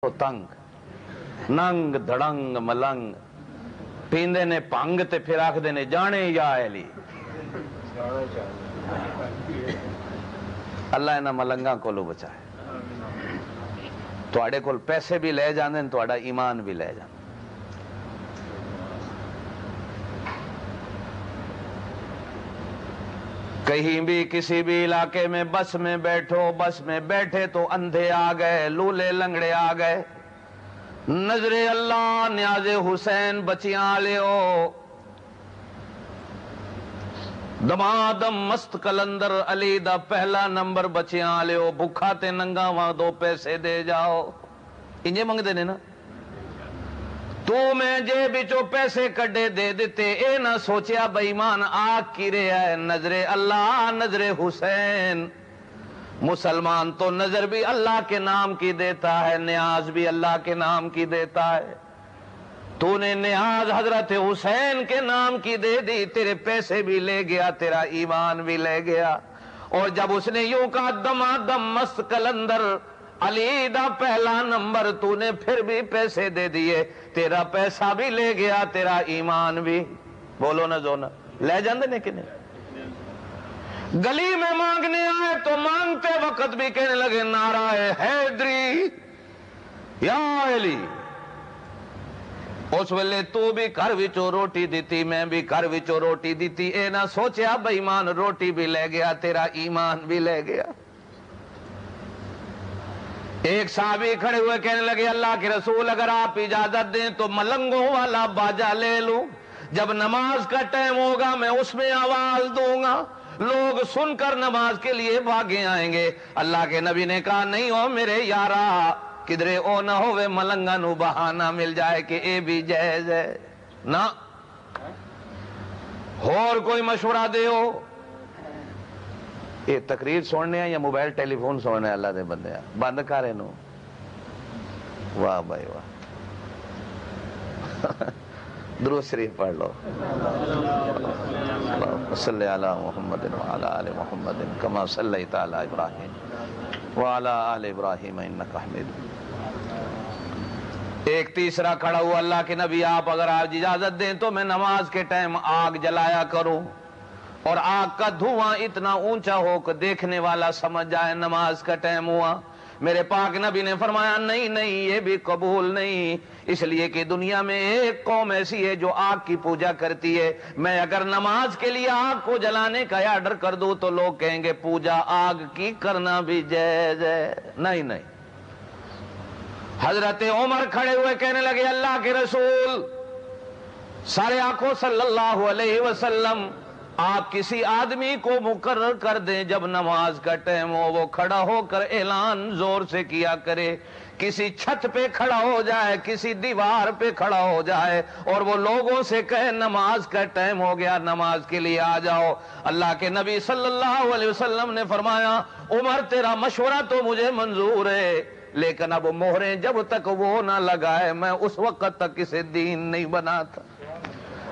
او تنگ ننگ دھڑنگ ملنگ پیندے نے پنگ تے پھر آکھدے نے جانے یا علی اللہ انہاں ملنگاں کولو بچائے تواڈے کول پیسے بھی لے جاندے نے تواڈا ایمان بھی لے جاندے کہیں بھی کسی بھی علاقے میں بس میں بیٹھو بس میں بیٹھے تو اندھے آ گئے لولے لنگڑے آ گئے نظر اللہ نیاز حسین بچیاں لیو دمادم مست کلندر علی دا پہلا نمبر بچیاں لیو بھکھا تے ننگا وہاں 2 پیسے دے جاؤ انجے منگ دے نا تو میں جے بچو پیسے کڈے دے دیتے اے نہ سوچیا بے ایمان آگ کی رہا ہے نظر اللہ نظر حسین مسلمان تو نظر بھی اللہ کے نام کی دیتا ہے نیاز بھی اللہ کے نام کی دیتا ہے تو نے نیاز حضرت حسین کے نام کی دے دی تیرے پیسے بھی لے گیا تیرا ایمان بھی لے گیا اور جب اس نے یوں کہا دمادم مست کلندر علی دا پہلا نمبر تو نے پھر بھی پیسے دے دیے تیرا پیسہ بھی لے گیا تیرا ایمان بھی بولو نا زونا لے جاندے نے کہ نہیں گلی میں مانگنے آئے تو مانگتے وقت بھی کہنے لگے نعرہ حیدری یا علی اس ویلے تو بھی گھر وچوں روٹی دیتی میں بھی گھر وچوں روٹی دیتی اے نہ سوچیا بے ایمان روٹی بھی لے گیا تیرا ایمان بھی لے گیا ایک صحابی کھڑے ہوئے کہنے لگے اللہ کے رسول اگر آپ اجازت دیں تو ملنگوں والا باجا لے لوں جب نماز کا ٹائم ہوگا میں اس میں آواز دوں گا لوگ سن کر نماز کے لیے بھاگے آئیں گے اللہ کے نبی نے کہا نہیں ہو میرے یارا کدرے او نہ ہوئے ملنگا نو بہانہ مل جائے کہ اے بھی جائز ہے نہ اور کوئی مشورہ دے ہو یہ تقریر سننے ہیں یا موبائل ٹیلی فون سننے ہیں اللہ دے بندے ہیں بند کرے نو واہ بھائی واہ درود شریف پڑھ لو صلی علی محمد وعلی آل محمد کما صلیت علی ابراہیم وعلی آل ابراہیم انک حمید ایک تیسرا کھڑا ہوا اللہ کے نبی آپ اگر آپ اجازت دیں تو میں نماز کے ٹائم آگ جلایا کروں اور آگ کا دھواں اتنا اونچا ہو کہ دیکھنے والا سمجھ جائے نماز کا ٹائم ہوا میرے پاک نبی نے فرمایا نہیں نہیں یہ بھی قبول نہیں اس لیے کہ دنیا میں ایک قوم ایسی ہے جو آگ کی پوجا کرتی ہے میں اگر نماز کے لیے آگ کو جلانے کا آرڈر کر دوں تو لوگ کہیں گے پوجا آگ کی کرنا بھی جائز ہے نہیں نہیں حضرت عمر کھڑے ہوئے کہنے لگے اللہ کے رسول سارے آنکھوں صلی اللہ علیہ وسلم آپ کسی آدمی کو مقرر کر دیں جب نماز کا ٹائم ہو وہ کھڑا ہو کر اعلان زور سے کیا کرے کسی چھت پہ کھڑا ہو جائے کسی دیوار پہ کھڑا ہو جائے اور وہ لوگوں سے کہے نماز کا ٹائم ہو گیا نماز کے لیے آ جاؤ اللہ کے نبی صلی اللہ علیہ وسلم نے فرمایا عمر تیرا مشورہ تو مجھے منظور ہے لیکن اب مہریں جب تک وہ نہ لگائے میں اس وقت تک اسے دین نہیں بنا تھا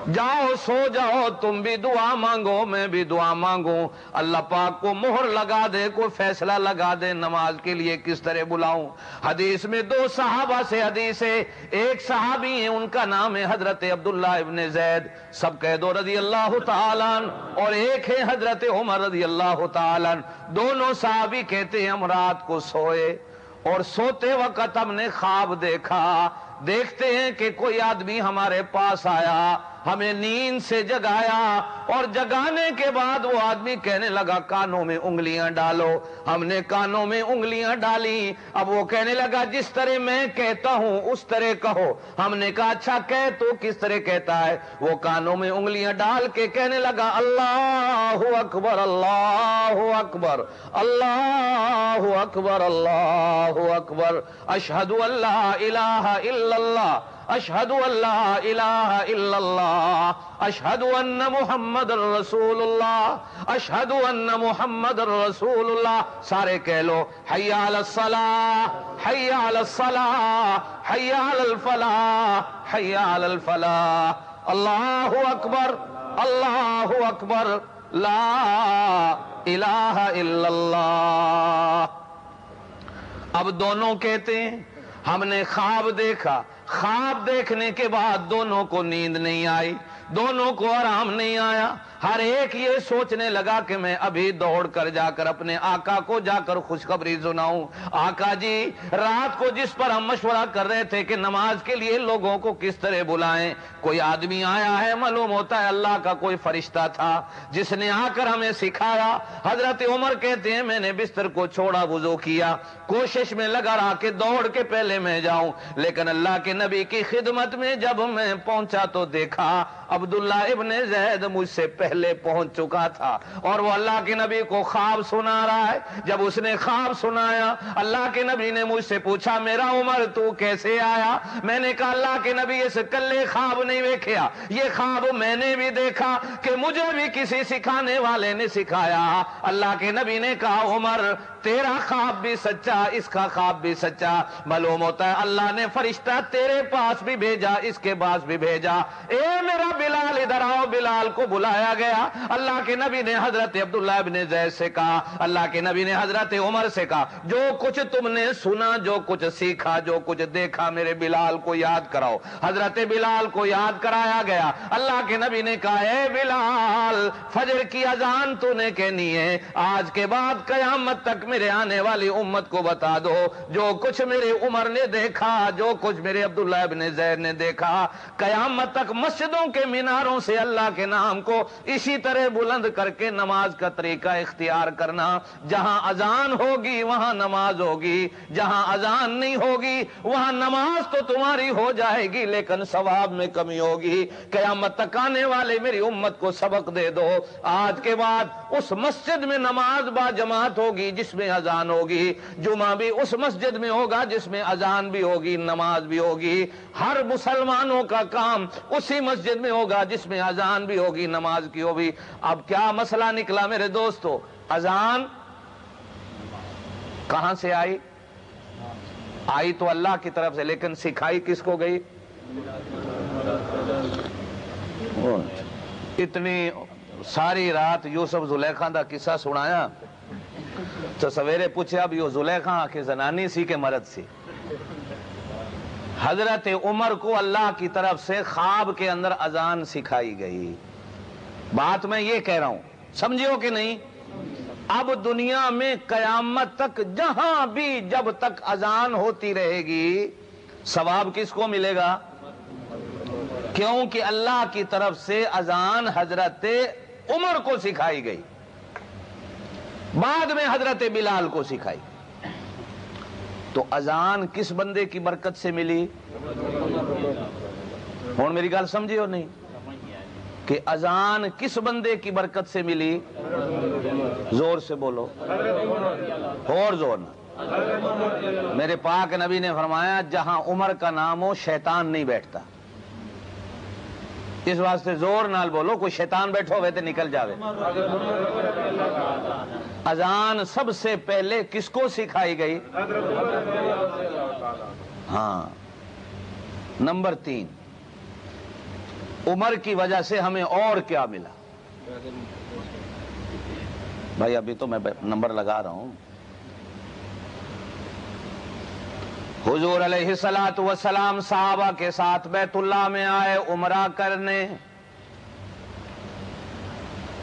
جاؤ سو جاؤ تم بھی دعا مانگو میں بھی دعا مانگوں اللہ پاک کو مہر لگا دے کوئی فیصلہ لگا دے نماز کے لیے کس طرح بلاؤں حدیث میں 2 صحابہ سے حدیث ہے ایک صحابی ہیں ان کا نام ہے حضرت عبداللہ ابن زید سب کہہ دو رضی اللہ تعالیٰ اور ایک ہے حضرت عمر رضی اللہ تعالیٰ دونوں صحابی کہتے ہیں ہم رات کو سوئے اور سوتے وقت ہم نے خواب دیکھا دیکھتے ہیں کہ کوئی آدمی ہمارے پاس آیا ہمیں نیند سے جگایا اور جگانے کے بعد وہ آدمی کہنے لگا کانوں میں انگلیاں ڈالو ہم نے کانوں میں انگلیاں ڈالی اب وہ کہنے لگا جس طرح میں کہتا ہوں اس طرح کہو ہم نے کہا اچھا کہہ تو کس طرح کہتا ہے وہ کانوں میں انگلیاں ڈال کے کہنے لگا اللہ اکبر اللہ اکبر اللہ اکبر اللہ اکبر اشہد ان لا الہ الا اللہ اشہد ان لا الہ الا اللہ اشہد ان محمد رسول اللہ اشہد ان محمد رسول اللہ سارے کہہ لو حی علی الصلاۃ حی علی الصلاۃ حی علی الفلاح حی علی الفلاح اللہ اکبر لا الہ الا اللہ اب دونوں کہتے ہیں ہم نے خواب دیکھا، خواب دیکھنے کے بعد دونوں کو نیند نہیں آئی، دونوں کو آرام نہیں آیا، ہر ایک یہ سوچنے لگا کہ میں ابھی دوڑ کر جا کر اپنے آقا کو جا کر خوشخبری سناؤں۔ آقا جی، رات کو جس پر ہم مشورہ کر رہے تھے کہ نماز کے لیے لوگوں کو کس طرح بلائیں، کوئی آدمی آیا ہے، معلوم ہوتا ہے اللہ کا کوئی فرشتہ تھا جس نے آ کر ہمیں سکھایا۔ حضرت عمر کہتے ہیں میں نے بستر کو چھوڑا، وضو کیا، کوشش میں لگا رہا کہ دوڑ کے پہلے میں جاؤں، لیکن اللہ کے نبی کی خدمت میں جب میں پہنچا تو دیکھا عبداللہ ابن زید مجھ سے پہلے پہنچ چکا تھا، اور وہ اللہ کے نبی کو خواب سنا رہا ہے۔ جب اس نے خواب سنایا، اللہ کے نبی نے مجھ سے پوچھا میرا عمر تو کیسے آیا؟ میں نے کہا اللہ کے نبی اس کلے خواب نہیں دیکھا، یہ خواب میں نے بھی دیکھا کہ مجھے بھی کسی سکھانے والے نے سکھایا۔ اللہ کے نبی نے کہا عمر تیرا خواب بھی سچا، اس کا خواب بھی سچا، معلوم ہوتا ہے اللہ نے فرشتہ تیرے پاس بھی بھیجا، اس کے پاس بھی بھیجا۔ اے میرا بلال ادھر آؤ۔ بلال کو بلایا گیا، اللہ کے نبی نے حضرت عبداللہ ابن زید سے کہا، اللہ کے نبی نے حضرت عمر سے کہا جو کچھ تم نے سنا، جو کچھ سیکھا، جو کچھ دیکھا میرے بلال کو یاد کراؤ۔ حضرت بلال کو یاد کرایا گیا۔ اللہ کے نبی نے کہا اے بلال فجر کی اذان تو نے کہنی ہے، آج کے بعد قیامت تک میرے آنے والی امت کو بتا دو جو کچھ میرے عمر نے دیکھا، جو کچھ میرے عبداللہ ابن زید نے دیکھا، قیامت تک مسجدوں کے میناروں سے اللہ کے نام کو اسی طرح بلند کر کے نماز کا طریقہ اختیار کرنا۔ جہاں اذان ہوگی وہاں نماز ہوگی، جہاں اذان نہیں ہوگی وہاں نماز تو تمہاری ہو جائے گی لیکن ثواب میں کمی ہوگی۔ قیامت تک آنے والے میری امت کو سبق دے دو، آج کے بعد اس مسجد میں نماز با جماعت ہوگی جس میں اذان ہوگی، جمعہ بھی اس مسجد میں ہوگا جس میں اذان بھی ہوگی، نماز بھی ہوگی، ہر مسلمانوں کا کام اسی مسجد میں ہوگا جس میں اذان بھی ہوگی، نماز کی ہوگی۔ اب کیا مسئلہ نکلا میرے دوستو؟ اذان کہاں سے آئی؟ آئی تو اللہ کی طرف سے، لیکن سکھائی کس کو گئی؟ اتنی ساری رات یوسف زلیخا دا قصہ سنایا تو سویرے پوچھے اب یہ زلیخا کے زنانی سی کے مرد سی؟ حضرت عمر کو اللہ کی طرف سے خواب کے اندر اذان سکھائی گئی۔ بات میں یہ کہہ رہا ہوں، سمجھو کہ نہیں؟ اب دنیا میں قیامت تک جہاں بھی جب تک اذان ہوتی رہے گی ثواب کس کو ملے گا؟ کیونکہ اللہ کی طرف سے اذان حضرت عمر کو سکھائی گئی، بعد میں حضرت بلال کو سکھائی۔ تو اذان کس بندے کی برکت سے ملی؟ اور میری گل سمجھے ہو نہیں کہ اذان کس بندے کی برکت سے ملی؟ زور سے بولو، اور زور نہ۔ میرے پاک نبی نے فرمایا جہاں عمر کا نام ہو شیطان نہیں بیٹھتا، اس واسطے زور نال بولو، کوئی شیطان بیٹھو ہوئے تو نکل جاوے۔ اذان سب سے پہلے کس کو سکھائی گئی؟ ہاں۔ نمبر 3، عمر کی وجہ سے ہمیں اور کیا ملا؟ بھائی ابھی تو میں نمبر لگا رہا ہوں۔ حضور علیہ الصلوۃ والسلام صحابہ کے ساتھ بیت اللہ میں آئے عمرہ کرنے۔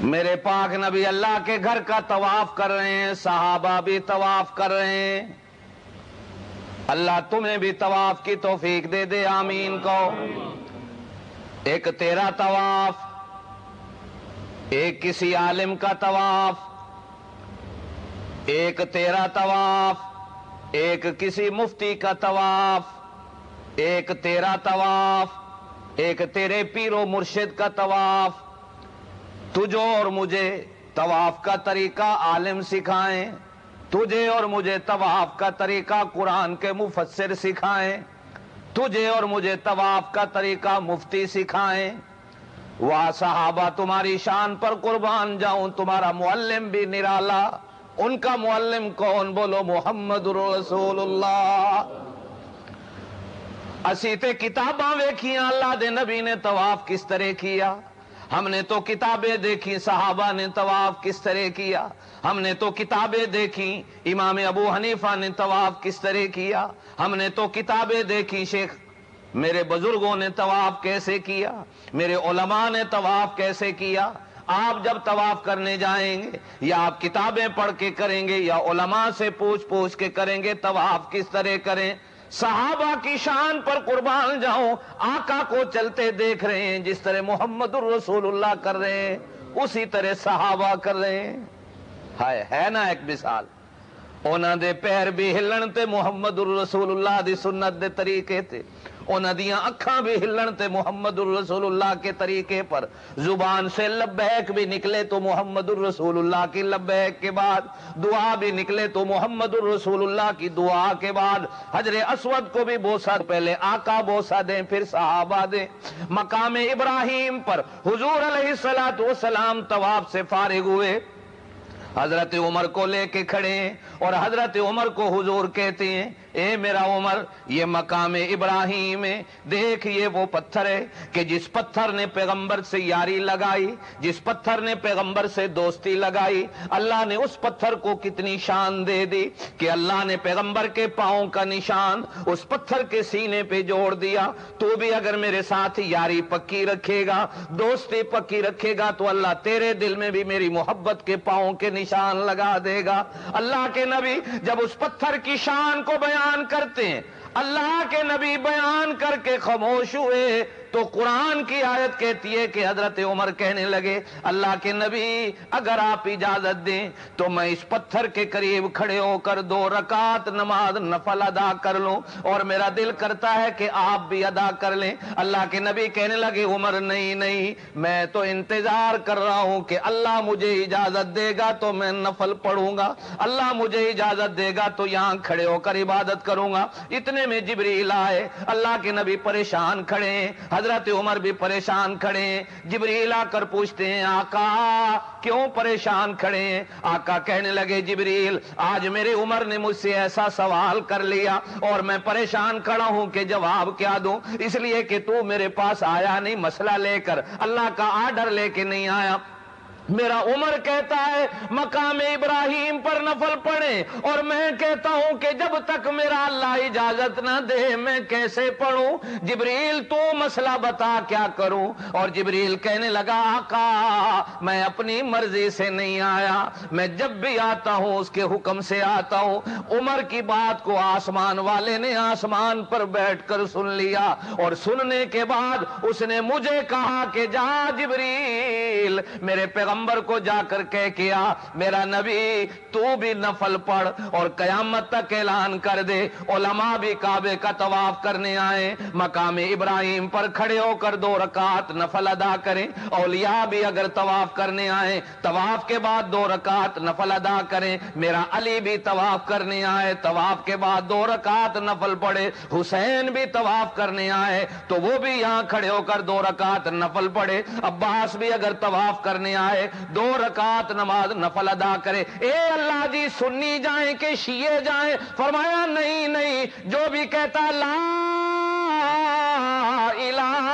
میرے پاک نبی اللہ کے گھر کا طواف کر رہے ہیں، صحابہ بھی طواف کر رہے ہیں۔ اللہ تمہیں بھی طواف کی توفیق دے دے، آمین کہو۔ ایک تیرا طواف، ایک کسی عالم کا طواف، ایک تیرا طواف، ایک کسی مفتی کا طواف، ایک تیرا طواف، ایک تیرے پیر و مرشد کا طواف۔ تجھے اور مجھے طواف کا طریقہ عالم سکھائیں، تجھے اور مجھے طواف کا طریقہ قرآن کے مفسر سکھائیں، تجھے اور مجھے طواف کا طریقہ مفتی سکھائیں۔ واہ صحابہ تمہاری شان پر قربان جاؤں، تمہارا معلم بھی نرالا۔ ان کا معلم کون؟ بولو محمد رسول اللہ۔ اسی تے کتاباں ویکھیاں اللہ دے نبی نے طواف کس طرح کیا، ہم نے تو کتابیں دیکھی صحابہ نے طواف کس طرح کیا، ہم نے تو کتابیں دیکھی امام ابو حنیفہ نے طواف کس طرح کیا، ہم نے تو کتابیں دیکھی شیخ میرے بزرگوں نے طواف کیسے کیا، میرے علماء نے طواف کیسے کیا۔ آپ جب طواف کرنے جائیں گے یا آپ کتابیں پڑھ کے کریں گے یا علماء سے پوچھ کے کریں گے طواف کس طرح کریں۔ صحابہ کی شان پر قربان جاؤں، آقا کو چلتے دیکھ رہے ہیں، جس طرح محمد الرسول اللہ کر رہے ہیں اسی طرح صحابہ کر رہے ہیں۔ ہے نا ایک مثال، انہاں دے پیر بھی ہلن تے محمد الرسول اللہ دی سنت دے طریقے تے، انہاں دیاں اکھاں بھی ہلن تے محمد الرسول اللہ کے طریقے پر، زبان سے لبیک بھی نکلے تو محمد الرسول اللہ کی لبیک کے بعد، دعا بھی نکلے تو محمد الرسول اللہ کی دعا کے بعد، حجر اسود کو بھی بوسہ پہلے آقا بوسہ دیں پھر صحابہ دیں۔ مقام ابراہیم پر حضور علیہ السلام طواف سے فارغ ہوئے، حضرت عمر کو لے کے کھڑے ہیں اور حضرت عمر کو حضور کہتے ہیں اے میرا عمر یہ مقام ابراہیم ہے، دیکھ یہ وہ پتھر ہے کہ جس پتھر نے پیغمبر سے یاری لگائی، جس پتھر نے پیغمبر سے دوستی لگائی، اللہ نے اس پتھر کو کتنی شان دے دی کہ اللہ نے پیغمبر کے پاؤں کا نشان اس پتھر کے سینے پہ جوڑ دیا۔ تو بھی اگر میرے ساتھ یاری پکی رکھے گا، دوستی پکی رکھے گا تو اللہ تیرے دل میں بھی میری محبت کے پاؤں کے نشان لگا دے گا۔ اللہ کے نبی جب اس پتھر کی شان کو بیان کرتے ہیں، اللہ کے نبی بیان کر کے خاموش ہوئے تو قرآن کی آیت کہتی ہے کہ حضرت عمر کہنے لگے اللہ کے نبی اگر آپ اجازت دیں تو میں اس پتھر کے قریب کھڑے ہو کر 2 رکعت نماز نفل ادا کر لوں، اور میرا دل کرتا ہے کہ آپ بھی ادا کر لیں۔ اللہ کے نبی کہنے لگے عمر نہیں، میں تو انتظار کر رہا ہوں کہ اللہ مجھے اجازت دے گا تو میں نفل پڑھوں گا، اللہ مجھے اجازت دے گا تو یہاں کھڑے ہو کر عبادت کروں گا۔ اتنے میں جبریل آئے، اللہ کے نبی پریشان کھڑے ہیں، حضرت عمر بھی پریشان کھڑے ہیں۔ جبریل آ کر پوچھتے ہیں آقا کیوں پریشان کھڑے ہیں؟ آقا کہنے لگے جبریل آج میرے عمر نے مجھ سے ایسا سوال کر لیا اور میں پریشان کھڑا ہوں کہ جواب کیا دوں، اس لیے کہ تو میرے پاس آیا نہیں مسئلہ لے کر، اللہ کا آرڈر لے کے نہیں آیا۔ میرا عمر کہتا ہے مقام ابراہیم پر نفل پڑھیں، اور میں کہتا ہوں کہ جب تک میرا اللہ اجازت نہ دے میں کیسے پڑھوں؟ جبریل تو مسئلہ بتا کیا کروں؟ اور جبریل کہنے لگا آقا میں اپنی مرضی سے نہیں آیا، میں جب بھی آتا ہوں اس کے حکم سے آتا ہوں۔ عمر کی بات کو آسمان والے نے آسمان پر بیٹھ کر سن لیا، اور سننے کے بعد اس نے مجھے کہا کہ جا جبریل میرے پیغمبر کو جا کر کہہ کیا میرا نبی تو بھی نفل پڑھ اور قیامت تک اعلان کر دے علماء بھی کعبے کا طواف کرنے آئے، مقام ابراہیم پر کھڑے ہو کر 2 رکعت نفل ادا کریں، اولیاء بھی اگر طواف کرنے آئے طواف کے بعد 2 رکعت نفل ادا کریں، میرا علی بھی طواف کرنے آئے طواف کے بعد 2 رکعت نفل پڑھے، حسین بھی طواف کرنے آئے تو وہ بھی یہاں کھڑے ہو کر 2 رکعت نفل پڑھے، عباس بھی اگر طواف کرنے آئے 2 رکعت نماز نفل ادا کرے۔ اے اللہ جی سنی جائیں کہ شیعہ جائیں؟ فرمایا نہیں، جو بھی کہتا لا الہ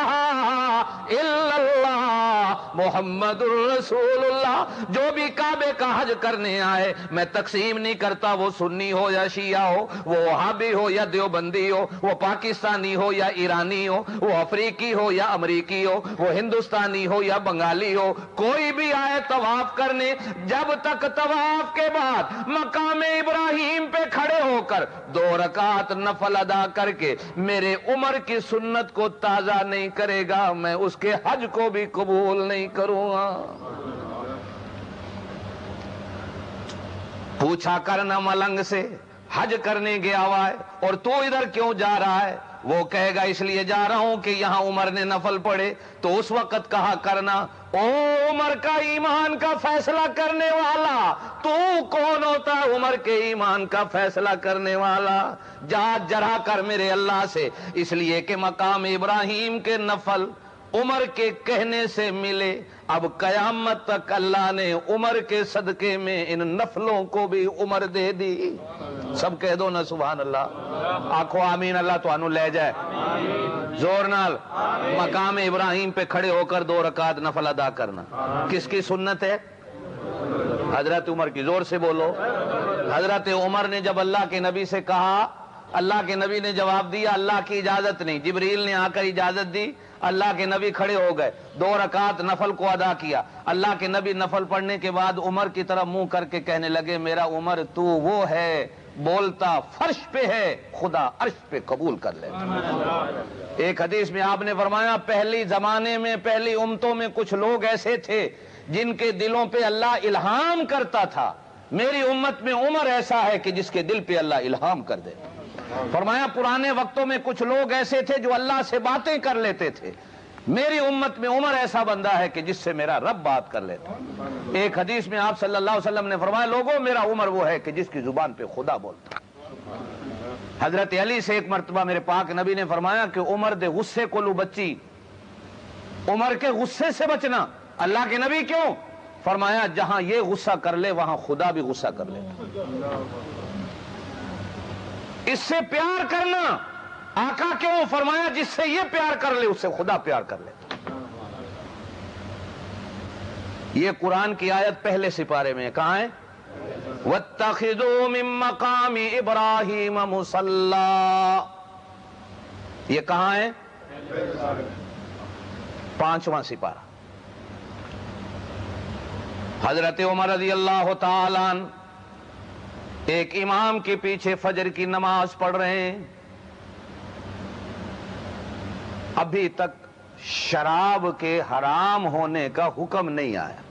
الا اللہ محمد الرسول اللہ، جو بھی کعبے کا حج کرنے آئے میں تقسیم نہیں کرتا وہ سنی ہو یا شیعہ ہو، وہ وہابی ہو یا دیوبندی ہو، وہ پاکستانی ہو یا ایرانی ہو، وہ افریقی ہو یا امریکی ہو، وہ ہندوستانی ہو یا بنگالی ہو، کوئی بھی آئے طواف کرنے، جب تک طواف کے بعد مقام ابراہیم پہ کھڑے ہو کر 2 رکعت نفل ادا کر کے میرے عمر کی سنت کو تازہ نہیں کرے گا میں اس کے حج کو بھی قبول نہیں کروں گا۔ پوچھا کرنا ملنگ سے حج کرنے گیا ہوا ہے اور تو ادھر کیوں جا رہا ہے؟ وہ کہے گا اس لیے جا رہا ہوں کہ یہاں عمر نے نفل پڑھے، تو اس وقت کہا کرنا او عمر کا ایمان کا فیصلہ کرنے والا، تو کون ہوتا ہے عمر کے ایمان کا فیصلہ کرنے والا؟ جا جرا کر میرے اللہ سے، اس لیے کہ مقام ابراہیم کے نفل عمر کے کہنے سے ملے، اب قیامت تک اللہ نے عمر کے صدقے میں ان نفلوں کو بھی عمر دے دی۔ سب کہہ دو نا سبحان اللہ، آنکھوں آمین، اللہ تو انو لے جائے زور نال مقام ابراہیم پہ کھڑے ہو کر 2 رکعت نفل ادا کرنا کس کی سنت ہے؟ حضرت عمر کی، زور سے بولو۔ حضرت عمر نے جب اللہ کے نبی سے کہا، اللہ کے نبی نے جواب دیا اللہ کی اجازت نہیں، جبریل نے آ کر اجازت دی، اللہ کے نبی کھڑے ہو گئے، 2 رکعت نفل کو ادا کیا۔ اللہ کے نبی نفل پڑھنے کے بعد عمر کی طرف منہ کر کے کہنے لگے میرا عمر تو وہ ہے بولتا فرش پہ ہے، خدا عرش پہ قبول کر لے۔ ایک حدیث میں آپ نے فرمایا پہلی زمانے میں، پہلی امتوں میں کچھ لوگ ایسے تھے جن کے دلوں پہ اللہ الہام کرتا تھا، میری امت میں عمر ایسا ہے کہ جس کے دل پہ اللہ الہام کر دے۔ فرمایا پرانے وقتوں میں کچھ لوگ ایسے تھے جو اللہ سے باتیں کر لیتے تھے، میری امت میں عمر ایسا بندہ ہے کہ جس سے میرا رب بات کر لیتا۔ ایک حدیث میں آپ صلی اللہ علیہ وسلم نے فرمایا لوگوں میرا عمر وہ ہے کہ جس کی زبان پہ خدا بولتا۔ حضرت علی سے ایک مرتبہ میرے پاک نبی نے فرمایا کہ عمر دے غصے کو لو بچی، عمر کے غصے سے بچنا۔ اللہ کے نبی کیوں؟ فرمایا جہاں یہ غصہ کر لے وہاں خدا بھی غصہ کر لے، اس سے پیار کرنا۔ آقا کیوں؟ فرمایا جس سے یہ پیار کر لے اس سے خدا پیار کر لے۔ یہ قرآن کی آیت پہلے سپارے میں کہاں ہے؟ وَاتَّخِذُوا مِن مَّقَامِ إِبْرَاهِيمَ مُصَلًّى، یہ کہاں ہے؟ 5واں سپارہ۔ حضرت عمر رضی اللہ تعالیٰ عنہ ایک امام کے پیچھے فجر کی نماز پڑھ رہے ہیں، ابھی تک شراب کے حرام ہونے کا حکم نہیں آیا،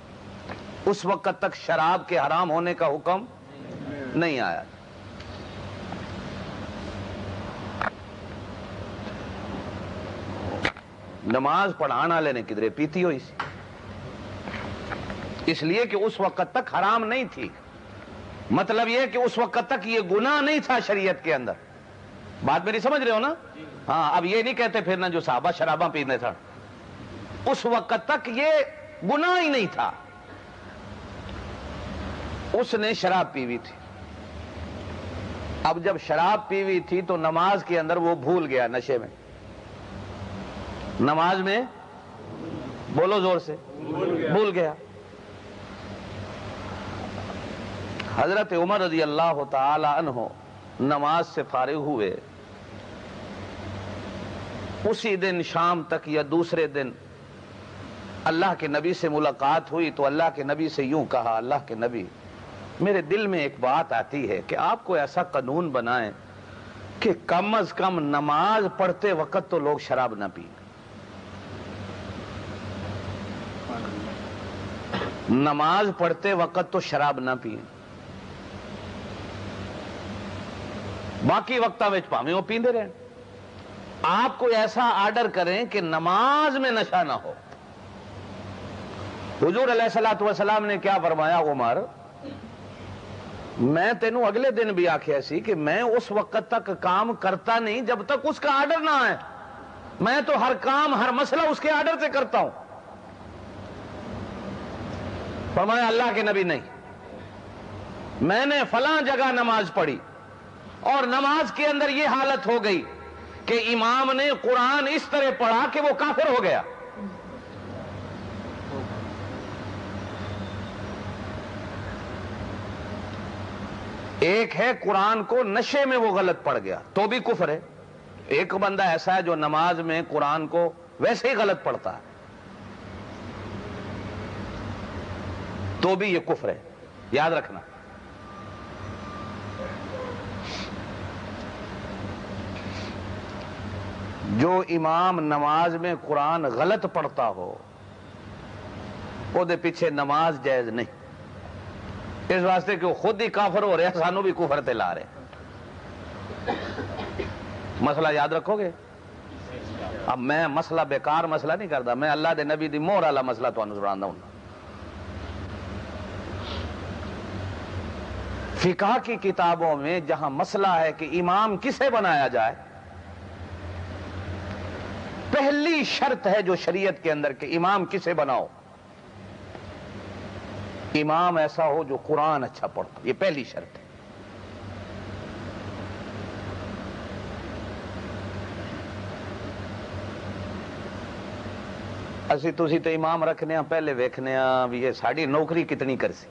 اس وقت تک شراب کے حرام ہونے کا حکم نہیں آیا۔ نماز پڑھانا لینے کدھرے پیتی ہوئی سی، اس لیے کہ اس وقت تک حرام نہیں تھی، مطلب یہ کہ اس وقت تک یہ گناہ نہیں تھا شریعت کے اندر۔ بات میری سمجھ رہے ہو نا؟ ہاں، اب یہ نہیں کہتے پھر نا جو صحابہ شراباں پینے تھا، اس وقت تک یہ گناہ ہی نہیں تھا۔ اس نے شراب پی ہوئی تھی، اب جب شراب پی ہوئی تھی تو نماز کے اندر وہ بھول گیا، نشے میں، نماز میں بولو زور سے، بھول گیا۔ حضرت عمر رضی اللہ تعالی عنہ نماز سے فارغ ہوئے، اسی دن شام تک یا دوسرے دن اللہ کے نبی سے ملاقات ہوئی تو اللہ کے نبی سے یوں کہا، اللہ کے نبی میرے دل میں ایک بات آتی ہے کہ آپ کو ایسا قانون بنائیں کہ کم از کم نماز پڑھتے وقت تو لوگ شراب نہ پئیں، نماز پڑھتے وقت تو شراب نہ پئیں، باقی وقتاں وچ پاویں وہ پیندے رہن، آپ کوئی ایسا آرڈر کریں کہ نماز میں نشہ نہ ہو۔ حضور علیہ الصلوۃ والسلام نے کیا فرمایا، عمر میں تینوں اگلے دن بھی آکھیا سی کہ میں اس وقت تک کام کرتا نہیں جب تک اس کا آرڈر نہ آئے، میں تو ہر کام ہر مسئلہ اس کے آرڈر سے کرتا ہوں۔ فرمایا اللہ کے نبی نہیں، میں نے فلاں جگہ نماز پڑھی اور نماز کے اندر یہ حالت ہو گئی کہ امام نے قرآن اس طرح پڑھا کہ وہ کافر ہو گیا۔ ایک ہے قرآن کو نشے میں وہ غلط پڑھ گیا تو بھی کفر ہے، ایک بندہ ایسا ہے جو نماز میں قرآن کو ویسے ہی غلط پڑھتا ہے تو بھی یہ کفر ہے، یاد رکھنا۔ جو امام نماز میں قرآن غلط پڑھتا ہو وہ دے پیچھے نماز جائز نہیں، اس واسطے کہ وہ خود ہی کافر ہو رہے سانو بھی کفر تے لا رہے۔ مسئلہ یاد رکھو گے؟ اب میں مسئلہ بیکار مسئلہ نہیں کرتا، میں اللہ دے نبی دی مہر والا مسئلہ تانوں سنانا ہوں۔ فقہ کی کتابوں میں جہاں مسئلہ ہے کہ امام کسے بنایا جائے، پہلی شرط ہے جو شریعت کے اندر کہ امام کسے بناؤ، امام ایسا ہو جو قرآن اچھا پڑھتا، یہ پہلی شرط ہے۔ اسی تسی تے امام رکھنے ہیں، پہلے ویکھنے ہیں بھی یہ ساڑی نوکری کتنی کرسی۔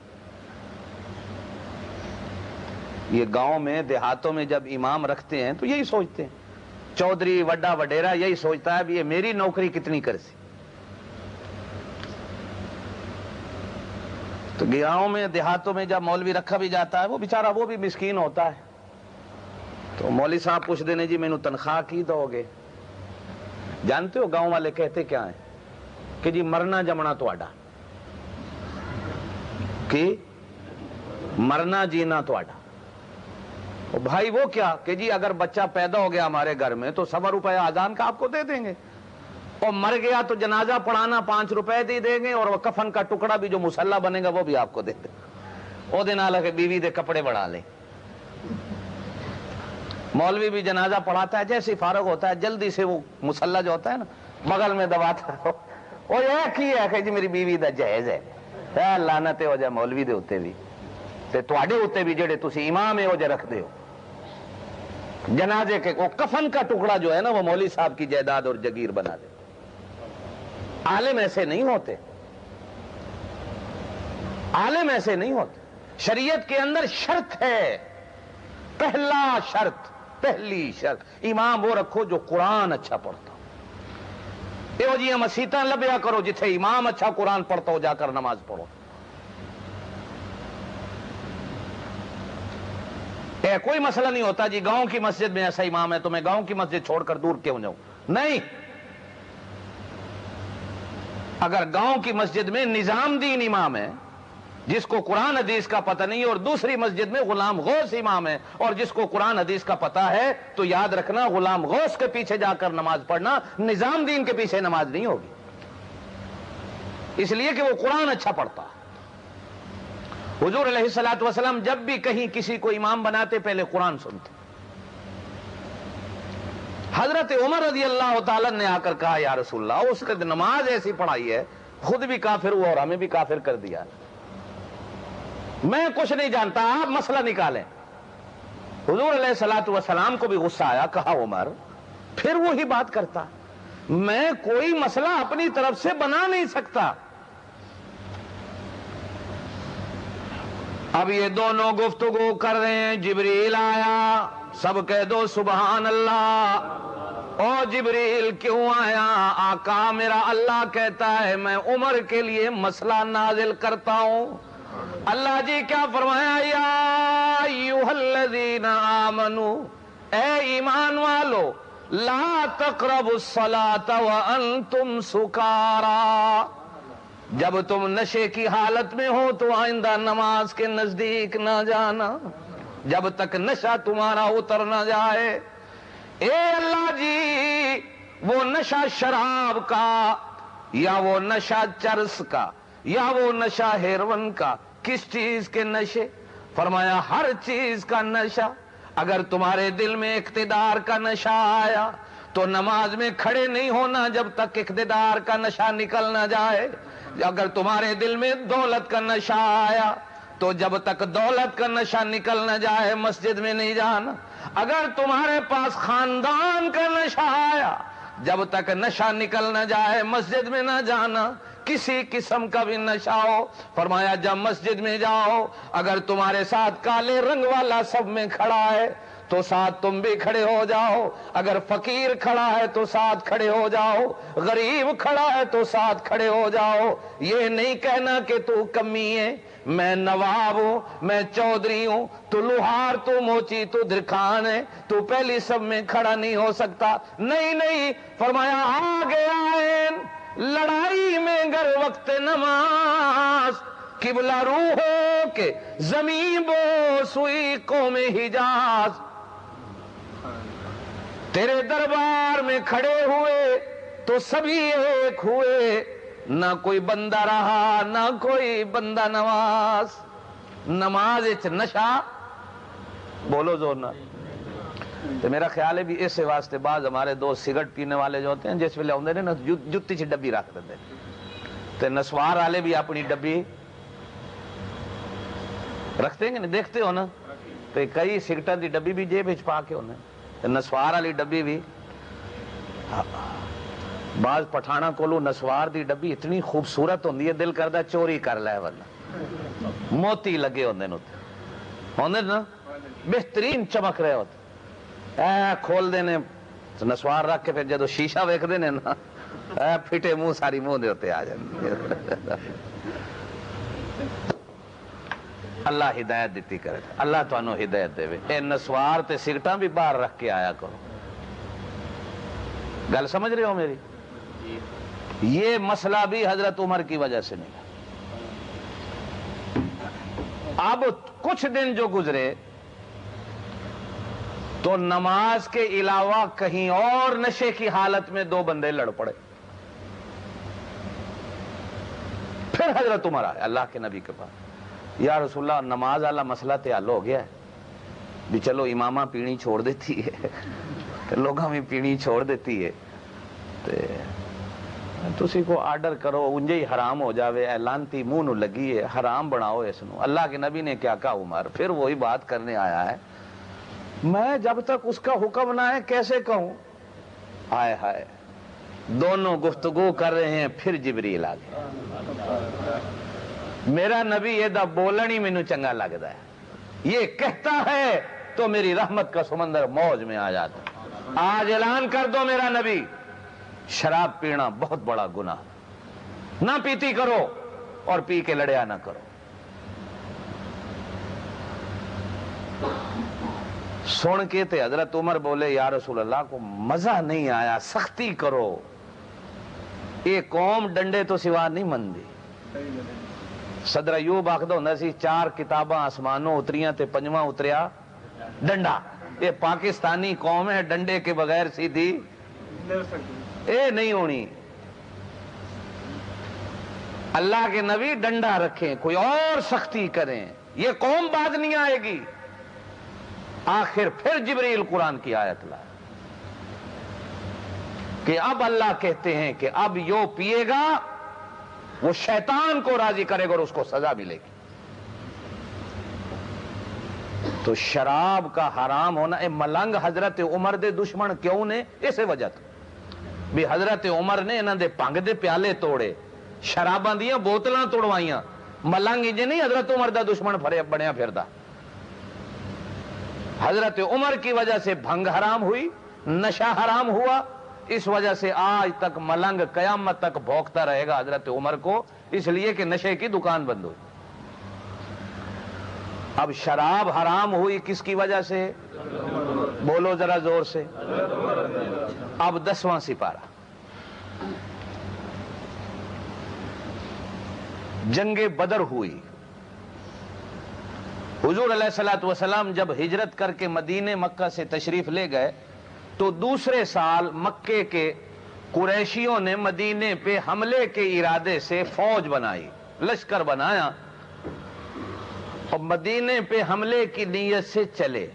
یہ گاؤں میں دیہاتوں میں جب امام رکھتے ہیں تو یہی سوچتے ہیں، چودھری وڈا وڈیرا یہی سوچتا ہے بھی یہ میری نوکری کتنی کرسی۔ تو گاؤں میں دیہاتوں میں جب مولوی رکھا بھی جاتا ہے وہ بیچارہ وہ بھی مسکین ہوتا ہے، تو مولوی صاحب پوچھ دینے جی مینوں تنخواہ کی دو گے؟ جانتے ہو گاؤں والے کہتے کیا ہیں کہ جی مرنا جمنا تواڈا، کہ مرنا جینا تواڈا۔ بھائی وہ کیا کہ جی اگر بچہ پیدا ہو گیا ہمارے گھر میں تو 100 روپے آذان کا آپ کو دے دیں گے، اور مر گیا تو جنازہ پڑھانا 5 روپے دے دیں گے، اور وہ کفن کا ٹکڑا بھی جو مصلی بنے گا وہ بھی آپ کو دے دیں گے، وہ دن آلہ کے بیوی دے کپڑے بڑھا لیں۔ مولوی بھی جنازہ پڑھاتا ہے، جیسے فارغ ہوتا ہے جلدی سے وہ مصلی جو ہوتا ہے نا بغل میں دباتا ہے، وہ یہ کی ہے کہ جی میری بیوی دا جہیز ہے۔ لعنت ہو جائے مولوی دے ہوتے بھی تے تواڈے ہوتے بھی جڑے تسی امام ہے وہ جے رکھ دے ہو۔ جنازے کے وہ کفن کا ٹکڑا جو ہے نا وہ مولوی صاحب کی جائیداد اور جگیر بنا دے۔ عالم ایسے نہیں ہوتے، عالم ایسے نہیں ہوتے۔ شریعت کے اندر شرط ہے، پہلا شرط، پہلی شرط امام وہ رکھو جو قرآن اچھا پڑھتا ہو۔ یہ جی مسیتاں لبیا کرو جتھے امام اچھا قرآن پڑھتا ہو جا کر نماز پڑھو۔ کوئی مسئلہ نہیں ہوتا جی گاؤں کی مسجد میں ایسا امام ہے تو میں گاؤں کی مسجد چھوڑ کر دور کیوں جاؤں، نہیں۔ اگر گاؤں کی مسجد میں نظام دین امام ہے جس کو قرآن حدیث کا پتہ نہیں، اور دوسری مسجد میں غلام غوث امام ہے اور جس کو قرآن حدیث کا پتہ ہے، تو یاد رکھنا غلام غوث کے پیچھے جا کر نماز پڑھنا نظام دین کے پیچھے نماز نہیں ہوگی، اس لیے کہ وہ قرآن اچھا پڑھتا ہے۔ حضور علیہ الصلوۃ والسلام جب بھی کہیں کسی کو امام بناتے پہلے قرآن سنتے۔ حضرت عمر رضی اللہ تعالیٰ نے آ کر کہا یا رسول اللہ اس نے نماز ایسی پڑھائی ہے خود بھی کافر ہوا اور ہمیں بھی کافر کر دیا، میں کچھ نہیں جانتا، آپ مسئلہ نکالیں۔ حضور علیہ الصلوۃ والسلام کو بھی غصہ آیا، کہا عمر پھر وہی بات کرتا، میں کوئی مسئلہ اپنی طرف سے بنا نہیں سکتا۔ اب یہ دونوں گفتگو کر رہے ہیں، جبریل آیا، سب کہہ دو سبحان اللہ۔ او جبریل کیوں آیا؟ آقا میرا اللہ کہتا ہے میں عمر کے لیے مسئلہ نازل کرتا ہوں۔ اللہ جی کیا فرمایا؟ یا ایھا الذین آمنو، اے ایمان والو، لا تقربوا الصلاۃ وانتم سکارا، جب تم نشے کی حالت میں ہو تو آئندہ نماز کے نزدیک نہ جانا جب تک نشہ تمہارا اتر نہ جائے۔ اے اللہ جی وہ نشہ شراب کا یا وہ نشہ چرس کا یا وہ نشہ ہیروین کا، کس چیز کے نشے؟ فرمایا ہر چیز کا نشہ۔ اگر تمہارے دل میں اقتدار کا نشہ آیا تو نماز میں کھڑے نہیں ہونا جب تک اقتدار کا نشہ نکل نہ جائے۔ اگر تمہارے دل میں دولت کا نشہ آیا تو جب تک دولت کا نشہ نکل نہ جائے مسجد میں نہیں جانا۔ اگر تمہارے پاس خاندان کا نشہ آیا جب تک نشہ نکل نہ جائے مسجد میں نہ جانا، کسی قسم کا بھی نشہ ہو۔ فرمایا جب مسجد میں جاؤ اگر تمہارے ساتھ کالے رنگ والا سب میں کھڑا ہے تو ساتھ تم بھی کھڑے ہو جاؤ، اگر فقیر کھڑا ہے تو ساتھ کھڑے ہو جاؤ، غریب کھڑا ہے تو ساتھ کھڑے ہو جاؤ۔ یہ نہیں کہنا کہ تو کمی ہے، میں نواب ہوں، میں چودھری ہوں، تو لوہار، تو موچی، تو درخان ہے، تو پہلی سب میں کھڑا نہیں ہو سکتا۔ نہیں نہیں، فرمایا آگے آئیں لڑائی میں گر وقت نماز، قبلہ رو ہو کہ زمین بو سوئی قوم حجاز، تیرے دربار میں کھڑے ہوئے تو سبھی ایک ہوئے، نہ کوئی بندہ رہا نہ کوئی بندہ نواز۔ نماز اچ نشہ بولو زور نہ، تو میرا خیال ہے بھی اس واسطے بعض ہمارے دوست سگریٹ پینے والے جو ہوتے ہیں جس ویلے آتے ہیں نا جتی چ ڈبی رکھ دیتے ہیں، تو نسوار والے بھی اپنی ڈبی رکھتے ہیں کہ نہیں، دیکھتے ہو نا، تو کئی سگریٹوں کی ڈبی بھی جیب وچ پا کے ہونے، نسوار والی ڈبی بھی۔ بعض پٹھانا کولو نسوار دی ڈبی اتنی خوبصورت ہوندی ہے دل کردا چوری کر لے ورنہ موتی لگے ہوندے ہوندے نا بہترین چمک رہے ہوتے اے کھول دینے نسوار رکھ کے پھر جدو شیشہ ویکھ دینے نا اے پھٹے منہ ساری منہ دے ہوتے آ جاندے اللہ ہدایت دیتی کرے اللہ تو انہوں ہدایت دے اے نسوار تے سگٹاں بھی باہر رکھ کے آیا کرو گل سمجھ رہے ہو میری یہ مسئلہ بھی حضرت عمر کی وجہ سے ملا اب کچھ دن جو گزرے تو نماز کے علاوہ کہیں اور نشے کی حالت میں دو بندے لڑ پڑے پھر حضرت عمر آئے اللہ کے نبی کے پاس یا رسول اللہ نماز والا مسئلہ تے حل ہو گیا ہے بھی چلو امامہ پینی چھوڑ دیتی ہے لوگاں بھی پینی چھوڑ دیتی ہے تسی کو آرڈر کرو انجے ہی حرام ہو جاوے اعلانتی منہ نو لگی ہے حرام بناؤ اس نو اللہ کے نبی نے کیا کہا عمر پھر وہی بات کرنے آیا ہے میں جب تک اس کا حکم نہ ہے کیسے کہوں ہائے ہائے دونوں گفتگو کر رہے ہیں پھر جبریل آ گیا میرا نبی یہ دا بولن ہی مینوں چنگا لگتا ہے یہ کہتا ہے تو میری رحمت کا سمندر موج میں آ جاتا آج اعلان کر دو میرا نبی شراب پینا بہت بڑا گناہ نہ پیتی کرو اور پی کے لڑیا نہ کرو سن کے تے حضرت عمر بولے یا رسول اللہ کو مزہ نہیں آیا سختی کرو یہ قوم ڈنڈے تو سوا نہیں مندی صدر ایوب آخدہ ہوندا سی 4 کتاباں آسمانوں اتریاں تے 5واں اتریا ڈنڈا یہ پاکستانی قوم ہے ڈنڈے کے بغیر سیدھی اے نہیں ہونی اللہ کے نبی ڈنڈا رکھیں کوئی اور سختی کریں یہ قوم بعد نہیں آئے گی آخر پھر جبریل قرآن کی آیت لائے کہ اب اللہ کہتے ہیں کہ اب یو پیے گا وہ شیطان کو راضی کرے گا اور اس کو سزا ملے گی تو شراب کا حرام ہونا اے ملنگ حضرت عمر دے دشمن کیوں نے اسے وجہ تو بھی حضرت عمر نے انہاں دے پنگ دے پیالے توڑے شراباں دیاں بوتلاں توڑوائیاں ملنگ انج نہیں حضرت عمر دا دشمن بنیا پھردا حضرت عمر کی وجہ سے بھنگ حرام ہوئی نشہ حرام ہوا اس وجہ سے آج تک ملنگ قیامت تک بھوکتا رہے گا حضرت عمر کو اس لیے کہ نشے کی دکان بند ہوئی اب شراب حرام ہوئی کس کی وجہ سے بولو ذرا زور سے اب 10واں سپارہ جنگ بدر ہوئی حضور علیہ الصلوۃ والسلام جب ہجرت کر کے مدینے مکہ سے تشریف لے گئے تو دوسرے سال مکے کے قریشیوں نے مدینے پہ حملے کے ارادے سے فوج بنائی لشکر بنایا اور مدینے پہ حملے کی نیت سے چلے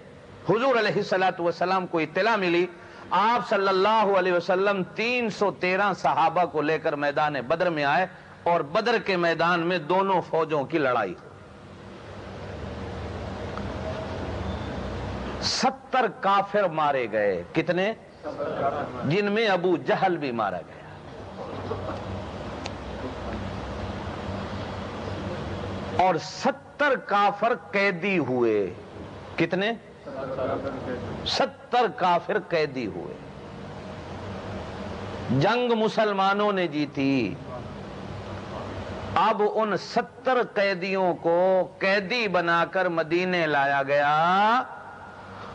حضور علیہ الصلوۃ والسلام کو اطلاع ملی آپ صلی اللہ علیہ وسلم 313 صحابہ کو لے کر میدان بدر میں آئے اور بدر کے میدان میں دونوں فوجوں کی لڑائی 70 کافر مارے گئے کتنے جن میں ابو جہل بھی مارا گیا اور 70 کافر قیدی ہوئے کتنے 70 کافر قیدی ہوئے جنگ مسلمانوں نے جیتی اب ان 70 قیدیوں کو قیدی بنا کر مدینے لایا گیا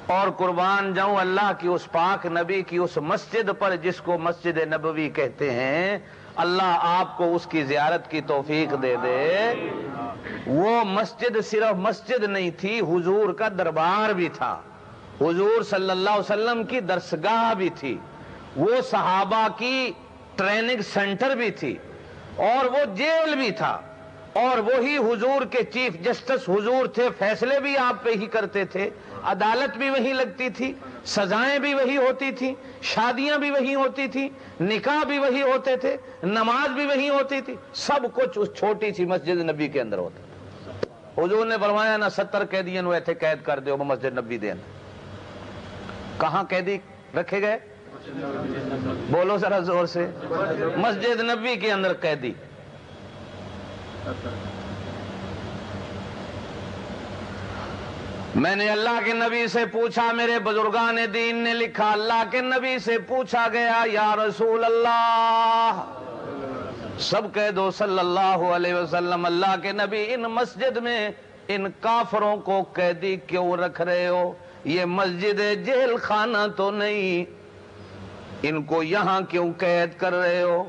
اور قربان جاؤں اللہ کی اس پاک نبی کی اس مسجد پر جس کو مسجد نبوی کہتے ہیں اللہ آپ کو اس کی زیارت کی توفیق دے دے وہ مسجد صرف مسجد نہیں تھی حضور کا دربار بھی تھا حضور صلی اللہ علیہ وسلم کی درسگاہ بھی تھی وہ صحابہ کی ٹریننگ سینٹر بھی تھی اور وہ جیل بھی تھا اور وہی حضور کے چیف جسٹس حضور تھے فیصلے بھی آپ پہ ہی کرتے تھے عدالت بھی وہی لگتی تھی سزائیں بھی وہی ہوتی تھی شادیاں بھی وہی ہوتی تھی نکاح بھی وہی ہوتے تھے نماز بھی وہی ہوتی تھی سب کچھ اس چھوٹی سی مسجد نبی کے اندر ہوتا تھا حضور نے فرمایا نہ 70 قیدیوں کو ایتھے قید کر دیو مسجد نبی دے اندر کہاں قیدی رکھے گئے بولو ذرا زور سے، مسجد نبی کے اندر قیدی. میں نے اللہ کے نبی سے پوچھا، میرے بزرگان دین نے لکھا، اللہ کے نبی سے پوچھا گیا یا رسول اللہ، سب کہہ دو صلی اللہ علیہ وسلم، اللہ کے نبی ان مسجد میں ان کافروں کو قیدی کیوں رکھ رہے ہو؟ یہ مسجد جیل خانہ تو نہیں، ان کو یہاں کیوں قید کر رہے ہو؟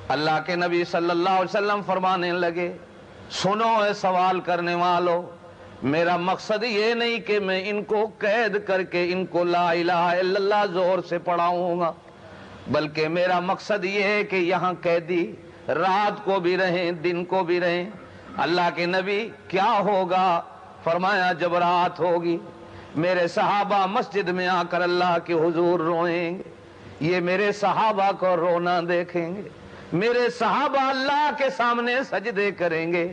اللہ کے نبی صلی اللہ علیہ وسلم فرمانے لگے، سنو اے سوال کرنے والو، میرا مقصد یہ نہیں کہ میں ان کو قید کر کے ان کو لا الہ الا اللہ زور سے پڑھاؤں گا، بلکہ میرا مقصد یہ ہے کہ یہاں قیدی رات کو بھی رہیں دن کو بھی رہیں. اللہ کے نبی کیا ہوگا؟ فرمایا جب رات ہوگی میرے صحابہ مسجد میں آ کر اللہ کے حضور روئیں گے، یہ میرے صحابہ کو رونا دیکھیں گے، میرے صحابہ اللہ کے سامنے سجدے کریں گے،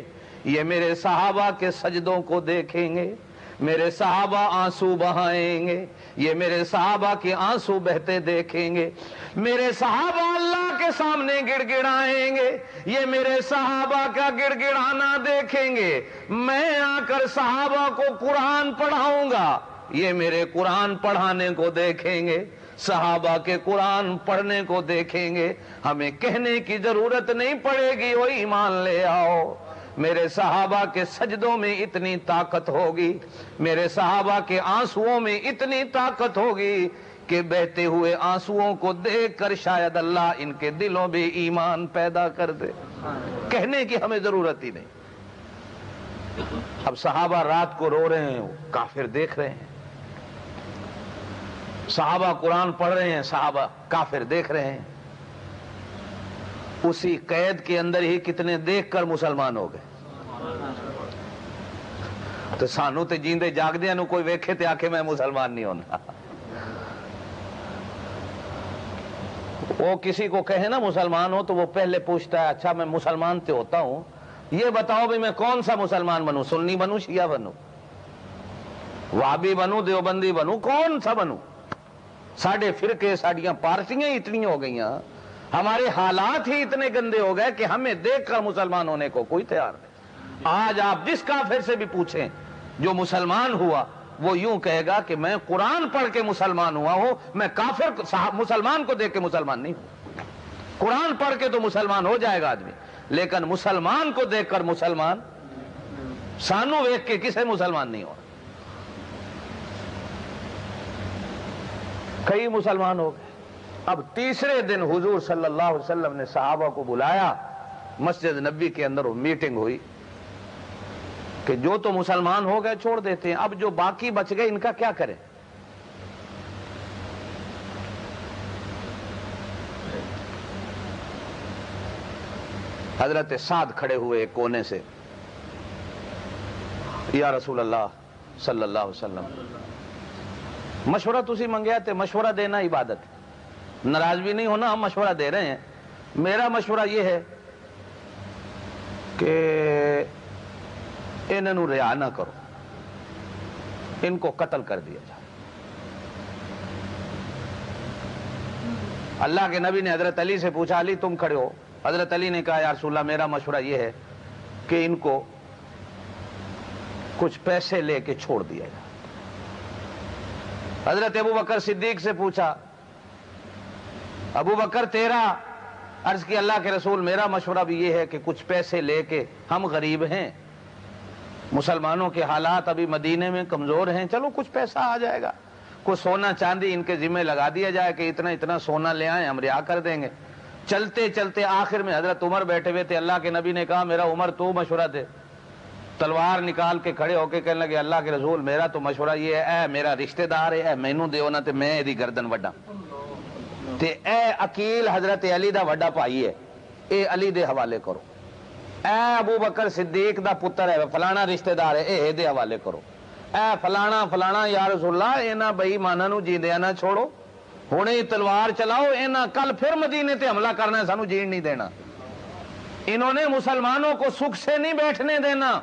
یہ میرے صحابہ کے سجدوں کو دیکھیں گے، میرے صحابہ آنسو بہائیں گے، یہ میرے صحابہ کے آنسو بہتے دیکھیں گے، میرے صحابہ اللہ کے سامنے گڑ گڑائیں گے، یہ میرے صحابہ کا گڑ گڑانا دیکھیں گے، میں آ کر صحابہ کو قرآن پڑھاؤں گا، یہ میرے قرآن پڑھانے کو دیکھیں گے، صحابہ کے قرآن پڑھنے کو دیکھیں گے، ہمیں کہنے کی ضرورت نہیں پڑے گی وہ ایمان لے آؤ. میرے صحابہ کے سجدوں میں اتنی طاقت ہوگی، میرے صحابہ کے آنسوؤں میں اتنی طاقت ہوگی کہ بہتے ہوئے آنسوؤں کو دیکھ کر شاید اللہ ان کے دلوں میں ایمان پیدا کر دے. کہنے کی ہمیں ضرورت ہی نہیں. اب صحابہ رات کو رو رہے ہیں، کافر دیکھ رہے ہیں، صحابہ قرآن پڑھ رہے ہیں، صحابہ کافر دیکھ رہے ہیں. اسی قید کے اندر ہی کتنے دیکھ کر مسلمان ہو گئے. تو سانو تے جیندے جاگدیاں نو کوئی ویکھے تے آکھے میں مسلمان نہیں ہونا. وہ کسی کو کہے نا مسلمان ہو تو وہ پہلے پوچھتا ہے اچھا میں مسلمان تے ہوتا ہوں، یہ بتاؤ بھی میں کون سا مسلمان بنوں، سنی بنوں شیعہ بنوں، وہابی بنوں دیوبندی بنوں، کون سا بنوں؟ ساڑھے فرقے ساڑھیاں پارٹیاں اتنی ہو گئیاں، ہمارے حالات ہی اتنے گندے ہو گئے کہ ہمیں دیکھ کر مسلمان ہونے کو کوئی تیار نہیں. آج آپ جس کافر سے بھی پوچھیں جو مسلمان ہوا وہ یوں کہے گا کہ میں قرآن پڑھ کے مسلمان ہوا ہوں، میں کافر مسلمان کو دیکھ کے مسلمان نہیں ہوں. قرآن پڑھ کے تو مسلمان ہو جائے گا آدمی، لیکن مسلمان کو دیکھ کر مسلمان، سانو ویکھ کے کسے مسلمان نہیں ہو. کئی مسلمان ہو گئے. اب تیسرے دن حضور صلی اللہ علیہ وسلم نے صحابہ کو بلایا، مسجد نبی کے اندر میٹنگ ہوئی کہ جو تو مسلمان ہو گئے چھوڑ دیتے ہیں، اب جو باقی بچ گئے ان کا کیا کریں؟ حضرت سعد کھڑے ہوئے ایک کونے سے، یا رسول اللہ صلی اللہ علیہ وسلم، مشورہ تسی منگیا تے مشورہ دینا عبادت، ناراض بھی نہیں ہونا، ہم مشورہ دے رہے ہیں. میرا مشورہ یہ ہے کہ انہوں رعا نہ کرو، ان کو قتل کر دیا جائے. اللہ کے نبی نے حضرت علی سے پوچھا، علی تم کھڑے ہو. حضرت علی نے کہا یا رسول اللہ میرا مشورہ یہ ہے کہ ان کو کچھ پیسے لے کے چھوڑ دیا جائے. حضرت ابو بکر صدیق سے پوچھا، ابو بکر تیرا؟ عرض کی اللہ کے رسول میرا مشورہ بھی یہ ہے کہ کچھ پیسے لے کے، ہم غریب ہیں، مسلمانوں کے حالات ابھی مدینے میں کمزور ہیں، چلو کچھ پیسہ آ جائے گا، کچھ سونا چاندی ان کے ذمہ لگا دیا جائے کہ اتنا اتنا سونا لے آئیں، ہم رعا کر دیں گے. چلتے چلتے آخر میں حضرت عمر بیٹھے ہوئے تھے، اللہ کے نبی نے کہا میرا عمر تو مشورہ دے. تلوار نکال کے کھڑے ہو کے کہنے لگے اللہ کے رسول میرا تو مشورہ یہ ہے، اے میرا رشتہ دار ہے، اے مینوں دیو نا تے میں دی گردن وڈا، تے اے عقیل حضرت علی دا وڈا بھائی ہے، اے علی دے حوالے کرو. اے ابو بکر صدیق دا پتر ہے، فلانا رشتہ دار ہے، اے دے حوالے کرو. اے فلانا فلانا یا رسول اللہ اینا بے ایماناں نو جیندیاں نہ چھوڑو، ہنے تلوار چلاؤ، اینا کل پھر مدینے تے حملہ کرنا ہے، سانو جین نہیں دینا. انہوں نے مسلمانوں کو سکھ سے نہیں بیٹھنے دینا.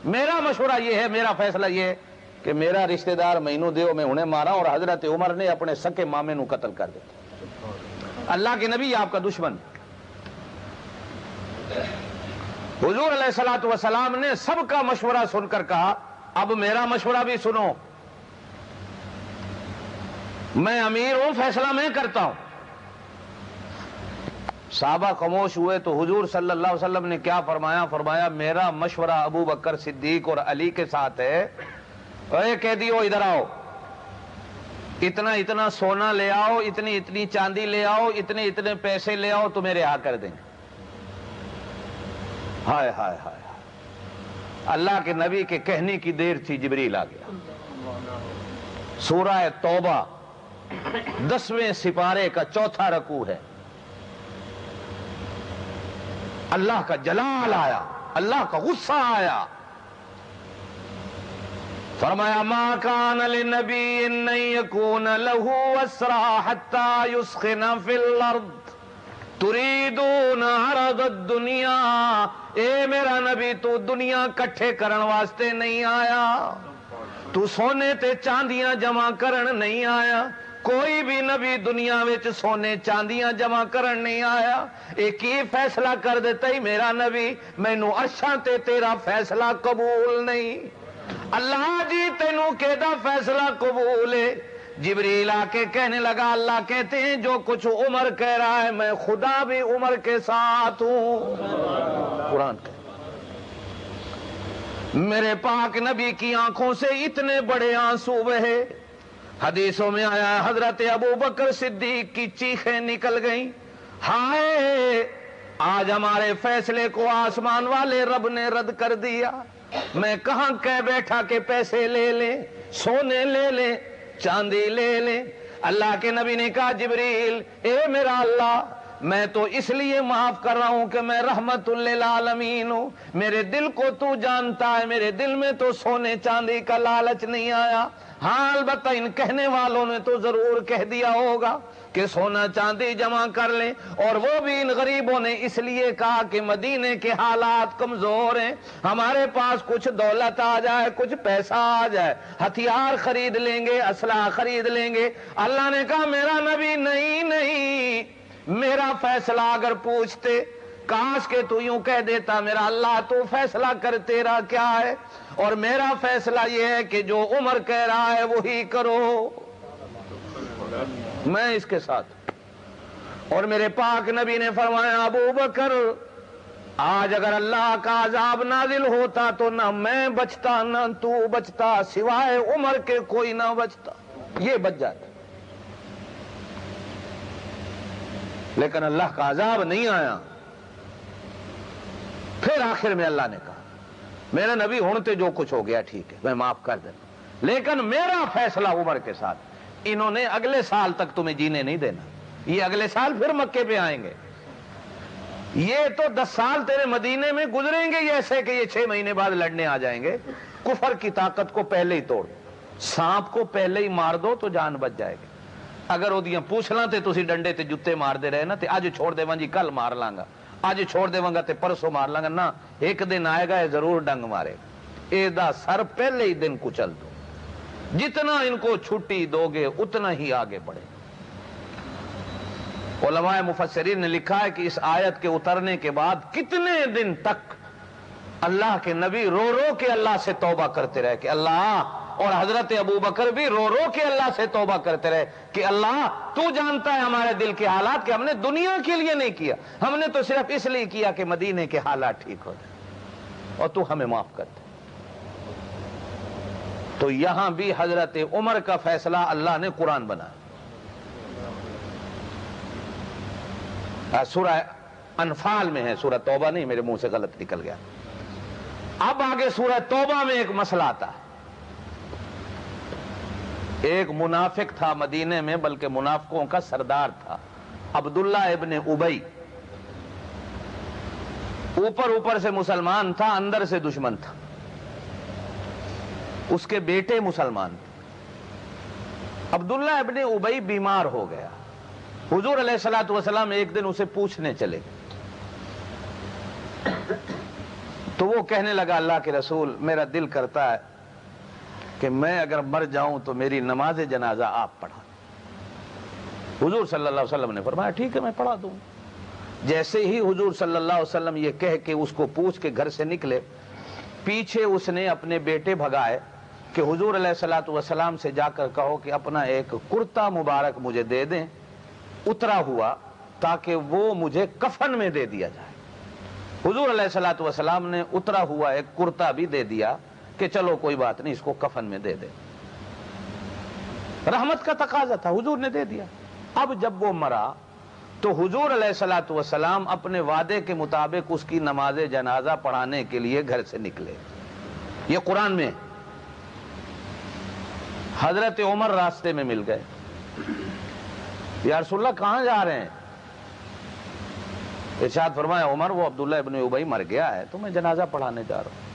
میرا مشورہ یہ ہے، میرا فیصلہ یہ ہے کہ میرا رشتہ دار مینوں دیو، میں انہیں مارا. اور حضرت عمر نے اپنے سکے مامے نو قتل کر دیا. اللہ کے نبی آپ کا دشمن. حضور علیہ الصلوۃ والسلام نے سب کا مشورہ سن کر کہا اب میرا مشورہ بھی سنو، میں امیر ہوں، فیصلہ میں کرتا ہوں. صحابہ خاموش ہوئے تو حضور صلی اللہ علیہ وسلم نے کیا فرمایا؟ فرمایا میرا مشورہ ابو بکر صدیق اور علی کے ساتھ ہے. اے قیدیو ادھر آؤ، اتنا اتنا سونا لے آؤ، اتنی اتنی چاندی لے آؤ، اتنے اتنے پیسے لے آؤ تو میرے ہاں کر دیں. ہائے ہائے ہائے، اللہ کے نبی کے کہنے کی دیر تھی، جبریل آ گیا. سورہ توبہ 10ویں سپارے کا 4تھا رکوع ہے. اللہ کا جلال آیا، اللہ کا غصہ آیا. فرمایا ما کان للنبی ان یکون له اسرى حتى يسخن في الارض تريدون عرض الدنیا. اے میرا نبی تو دنیا کٹھے کرن واسطے نہیں آیا، تو سونے تے چاندیاں جمع کرن نہیں آیا. کوئی بھی نبی دنیا وچ سونے چاندیاں جمع کرن نہیں آیا. ایک ہی فیصلہ کر دیتا ہی میرا نبی، مینوں عرشاں تے تیرا فیصلہ قبول نہیں. اللہ جی تینوں کیدا فیصلہ قبول ہے؟ جبریل آ کے کہنے لگا اللہ کہتے ہیں جو کچھ عمر کہہ رہا ہے میں خدا بھی عمر کے ساتھ ہوں. قرآن کہ میرے پاک نبی کی آنکھوں سے اتنے بڑے آنسو بہے. حدیثوں میں آیا حضرت ابو بکر صدیق کی چیخیں نکل گئیں، ہائے آج ہمارے فیصلے کو آسمان والے رب نے رد کر دیا. میں کہاں کہہ بیٹھا کہ پیسے لے لیں، سونے لے لیں، چاندی لے لیں. اللہ کے نبی نے کہا جبریل اے میرا اللہ، میں تو اس لیے معاف کر رہا ہوں کہ میں رحمت للعالمین ہوں. میرے دل کو تو جانتا ہے، میرے دل میں تو سونے چاندی کا لالچ نہیں آیا. ہاں البتہ ان کہنے والوں نے تو ضرور کہہ دیا ہوگا کہ سونا چاندی جمع کر لیں، اور وہ بھی ان غریبوں نے اس لیے کہا کہ مدینے کے حالات کمزور ہیں، ہمارے پاس کچھ دولت آ جائے، کچھ پیسہ آ جائے، ہتھیار خرید لیں گے، اسلحہ خرید لیں گے. اللہ نے کہا میرا نبی نہیں نہیں، میرا فیصلہ اگر پوچھتے کاش کہ تو یوں کہہ دیتا میرا اللہ تو فیصلہ کر تیرا کیا ہے، اور میرا فیصلہ یہ ہے کہ جو عمر کہہ رہا ہے وہی کرو، میں اس کے ساتھ. اور میرے پاک نبی نے فرمایا ابو بکر آج اگر اللہ کا عذاب نازل ہوتا تو نہ میں بچتا نہ تو بچتا، سوائے عمر کے کوئی نہ بچتا، یہ بچ جاتا. لیکن اللہ کا عذاب نہیں آیا. پھر آخر میں اللہ نے کہا میرا نبی ہونتے جو کچھ ہو گیا ٹھیک ہے میں معاف کر دوں، لیکن میرا فیصلہ عمر کے ساتھ. انہوں نے اگلے سال تک تمہیں جینے نہیں دینا، یہ اگلے سال پھر مکے پہ آئیں گے. یہ تو 10 سال تیرے مدینے میں گزریں گے ایسے کہ یہ 6 مہینے بعد لڑنے آ جائیں گے. کفر کی طاقت کو پہلے ہی توڑ، سانپ کو پہلے ہی مار دو تو جان بچ جائے گی. اگر وہ پوچھنا تے تسی ڈنڈے تے جتے مار دے رہے نا تے اج چھوڑ دے جی کل مار لاں گا، اج چھوڑ دے گا تے پرسوں مار لاں گا، نہ ایک دن آئے گا یہ ضرور ڈنگ مارے گا. اے دا سر پہلے ہی دن کچل دو، جتنا ان کو چھٹی دو گے اتنا ہی آگے بڑھے. علماء مفسرین نے لکھا ہے کہ اس آیت کے اترنے کے بعد کتنے دن تک اللہ کے نبی رو رو کے اللہ سے توبہ کرتے رہے کہ اللہ، اور حضرت ابو بکر بھی رو رو کے اللہ سے توبہ کرتے رہے کہ اللہ تو جانتا ہے ہمارے دل کے حالات کہ ہم نے دنیا کے لیے نہیں کیا، ہم نے تو صرف اس لیے کیا کہ مدینے کے حالات ٹھیک ہو جائے اور تو ہمیں معاف کر دے. تو یہاں بھی حضرت عمر کا فیصلہ اللہ نے قرآن بنایا. سورہ انفال میں ہے، سورہ توبہ نہیں، میرے منہ سے غلط نکل گیا. اب آگے سورہ توبہ میں ایک مسئلہ آتا ہے. ایک منافق تھا مدینے میں، بلکہ منافقوں کا سردار تھا، عبداللہ ابن ابی. اوپر اوپر سے مسلمان تھا، اندر سے دشمن تھا. اس کے بیٹے مسلمان تھے. عبداللہ ابن ابی بیمار ہو گیا. حضور علیہ الصلوۃ والسلام ایک دن اسے پوچھنے چلے تو وہ کہنے لگا اللہ کے رسول میرا دل کرتا ہے کہ میں اگر مر جاؤں تو میری نماز جنازہ آپ پڑھا. حضور صلی اللہ علیہ وسلم نے فرمایا ٹھیک ہے میں پڑھا دوں. جیسے ہی حضور صلی اللہ علیہ وسلم یہ کہہ کے اس کو پوچھ کے گھر سے نکلے, پیچھے اس نے اپنے بیٹے بھگائے کہ حضور علیہ الصلوۃ والسلام سے جا کر کہو کہ اپنا ایک کرتا مبارک مجھے دے دیں اترا ہوا, تاکہ وہ مجھے کفن میں دے دیا جائے. حضور علیہ الصلوۃ والسلام نے اترا ہوا ایک کرتا بھی دے دیا کہ چلو کوئی بات نہیں اس کو کفن میں دے دے. رحمت کا تقاضا تھا, حضور نے دے دیا. اب جب وہ مرا تو حضور علیہ الصلوۃ والسلام اپنے وعدے کے مطابق اس کی نماز جنازہ پڑھانے کے لیے گھر سے نکلے. یہ قرآن میں. حضرت عمر راستے میں مل گئے, یا رسول اللہ کہاں جا رہے ہیں؟ ارشاد فرمایا عمر وہ عبداللہ ابن ابی مر گیا ہے تو میں جنازہ پڑھانے جا رہا ہوں.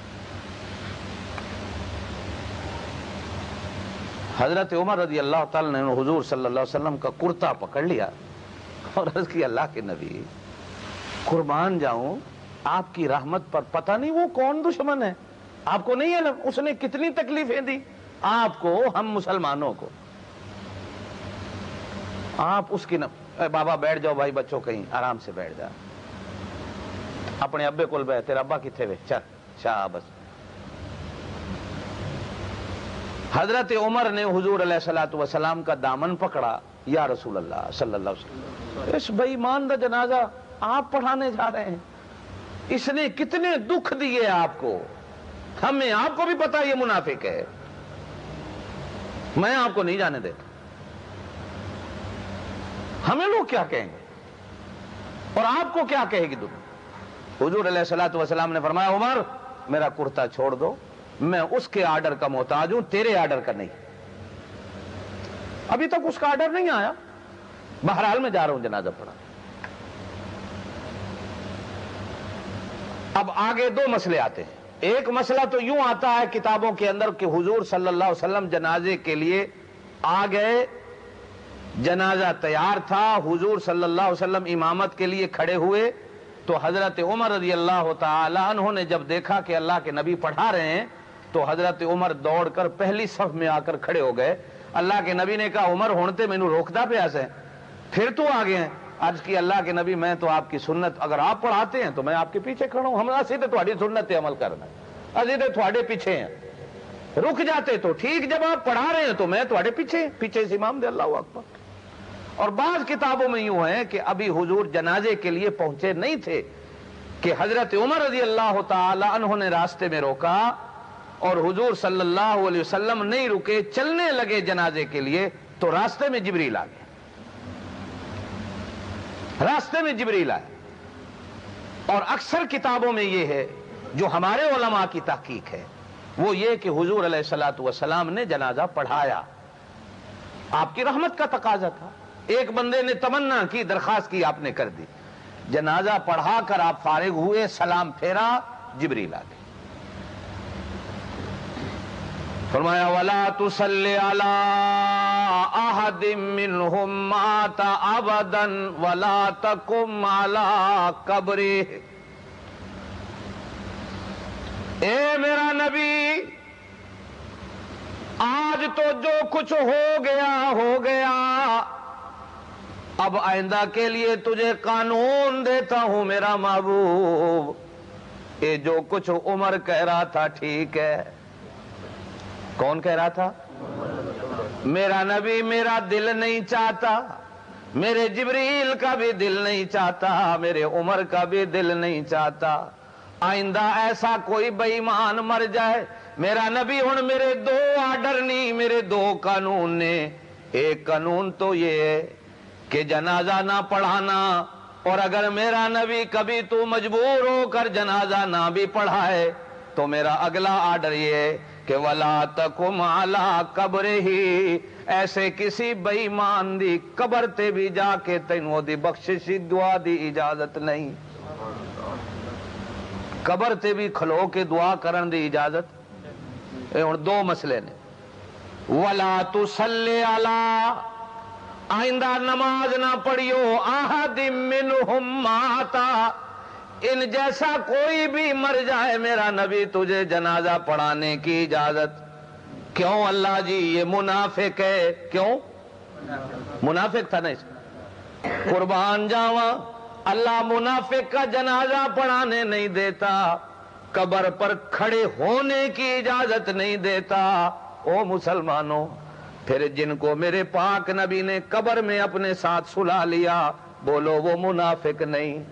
حضرت عمر رضی اللہ تعالی نے حضور صلی اللہ علیہ وسلم کا کرتا پکڑ لیا اور عرض کی اللہ کے نبی قربان جاؤں آپ کی رحمت پر, پتہ نہیں وہ کون دشمن ہے, آپ کو نہیں ہے اس نے کتنی تکلیفیں دی آپ کو, ہم مسلمانوں کو. آپ اس کی بابا بیٹھ جاؤ بھائی بچوں کہیں آرام سے بیٹھ جا, اپنے ابے کول بیٹھ, تیرا ابا کتنے وے, چل شاہ بس. حضرت عمر نے حضور علیہ الصلوۃ والسلام کا دامن پکڑا, یا رسول اللہ صلی اللہ علیہ وسلم اس بے ایمان کا جنازہ آپ پڑھانے جا رہے ہیں, اس نے کتنے دکھ دیے آپ کو, ہمیں آپ کو بھی پتا یہ منافق ہے, میں آپ کو نہیں جانے دیتا. ہمیں لوگ کیا کہیں گے اور آپ کو کیا کہے گی دنیا. حضور علیہ الصلوۃ والسلام نے فرمایا عمر میرا کرتا چھوڑ دو, میں اس کے آرڈر کا محتاج ہوں, تیرے آرڈر کا نہیں. ابھی تک اس کا آرڈر نہیں آیا, بہرحال میں جا رہا ہوں جنازہ پڑھا. اب آگے دو مسئلے آتے ہیں. ایک مسئلہ تو یوں آتا ہے کتابوں کے اندر کہ حضور صلی اللہ علیہ وسلم جنازے کے لیے آ گئے, جنازہ تیار تھا, حضور صلی اللہ علیہ وسلم امامت کے لیے کھڑے ہوئے تو حضرت عمر رضی اللہ تعالی عنہ نے جب دیکھا کہ اللہ کے نبی پڑھا رہے ہیں تو حضرت عمر دوڑ کر پہلی صف میں آ کر کھڑے ہو گئے. اللہ کے نبی نے کہا عمر ہونتے مینوں روکدا پیا سے, پھر تو آ گئے ہیں. عرض کی اللہ کے نبی میں تو آپ کی سنت, اگر آپ پڑھاتے ہیں تو میں آپ کے پیچھے کھڑا ہوں, ہم اسی تے تہاڈی سنت تے عمل کرنا ہے, اسی تے تہاڈے پیچھے ہیں. رک جاتے تو ٹھیک, جب آپ پڑھا رہے ہیں تو میں تہاڈے پیچھے, پیچھے اس امام دے. اللہ اکبر. اور بعض کتابوں میں یوں ہے کہ ابھی حضور جنازے کے لیے پہنچے نہیں تھے کہ حضرت عمر رضی اللہ تعالی عنہ نے راستے میں روکا اور حضور صلی اللہ علیہ وسلم نہیں رکے, چلنے لگے جنازے کے لیے تو راستے میں جبریل آ گئے. راستے میں جبریل آئے. اور اکثر کتابوں میں یہ ہے جو ہمارے علماء کی تحقیق ہے وہ یہ کہ حضور علیہ الصلوۃ والسلام نے جنازہ پڑھایا, آپ کی رحمت کا تقاضا تھا. ایک بندے نے تمنا کی, درخواست کی, آپ نے کر دی. جنازہ پڑھا کر آپ فارغ ہوئے, سلام پھیرا, جبریل آ گئے. فرمایا وَلَا تُصَلِّ عَلَىٰ أَحَدٍ مِّنْهُمْ مَاتَ أَبَدًا وَلَا تَقُمْ عَلَىٰ قَبْرِهِ. اے میرا نبی, آج تو جو کچھ ہو گیا, اب آئندہ کے لیے تجھے قانون دیتا ہوں میرا محبوب. یہ جو کچھ عمر کہہ رہا تھا ٹھیک ہے. کون کہہ رہا تھا؟ میرا نبی. میرا دل نہیں چاہتا, میرے جبریل کا بھی دل نہیں چاہتا, میرے عمر کا بھی دل نہیں چاہتا آئندہ ایسا کوئی بے ایمان مر جائے. میرا نبی ہن میرے دو آرڈر نہیں, میرے دو قانون نے. ایک قانون تو یہ ہے کہ جنازہ نہ پڑھانا, اور اگر میرا نبی کبھی تو مجبور ہو کر جنازہ نہ بھی پڑھائے تو میرا اگلا آرڈر یہ ہے کہ وَلَا تَقُمْ عَلَىٰ قَبْرِهِ, ایسے کسی بے ایمان دی قبر تے بھی جا کے تینوں دی بخششی دعا دی اجازت نہیں. قبر تے بھی کھلو کے دعا کرن دی اجازت. اے ہن دو مسئلے نے. وَلَا تُصَلِّ عَلَىٰ, آئندہ نماز نہ پڑھیو, أَحَدٍ مِّنْهُمْ مَاتَ, ان جیسا کوئی بھی مر جائے میرا نبی تجھے جنازہ پڑھانے کی اجازت. کیوں اللہ جی؟ یہ منافق ہے. کیوں؟ منافق تھا نا اس. قربان جاواں اللہ منافق کا جنازہ پڑھانے نہیں دیتا، قبر پر کھڑے ہونے کی اجازت نہیں دیتا۔ او مسلمانوں، پھر جن کو میرے پاک نبی نے قبر میں اپنے ساتھ سلا لیا، بولو وہ منافق نہیں؟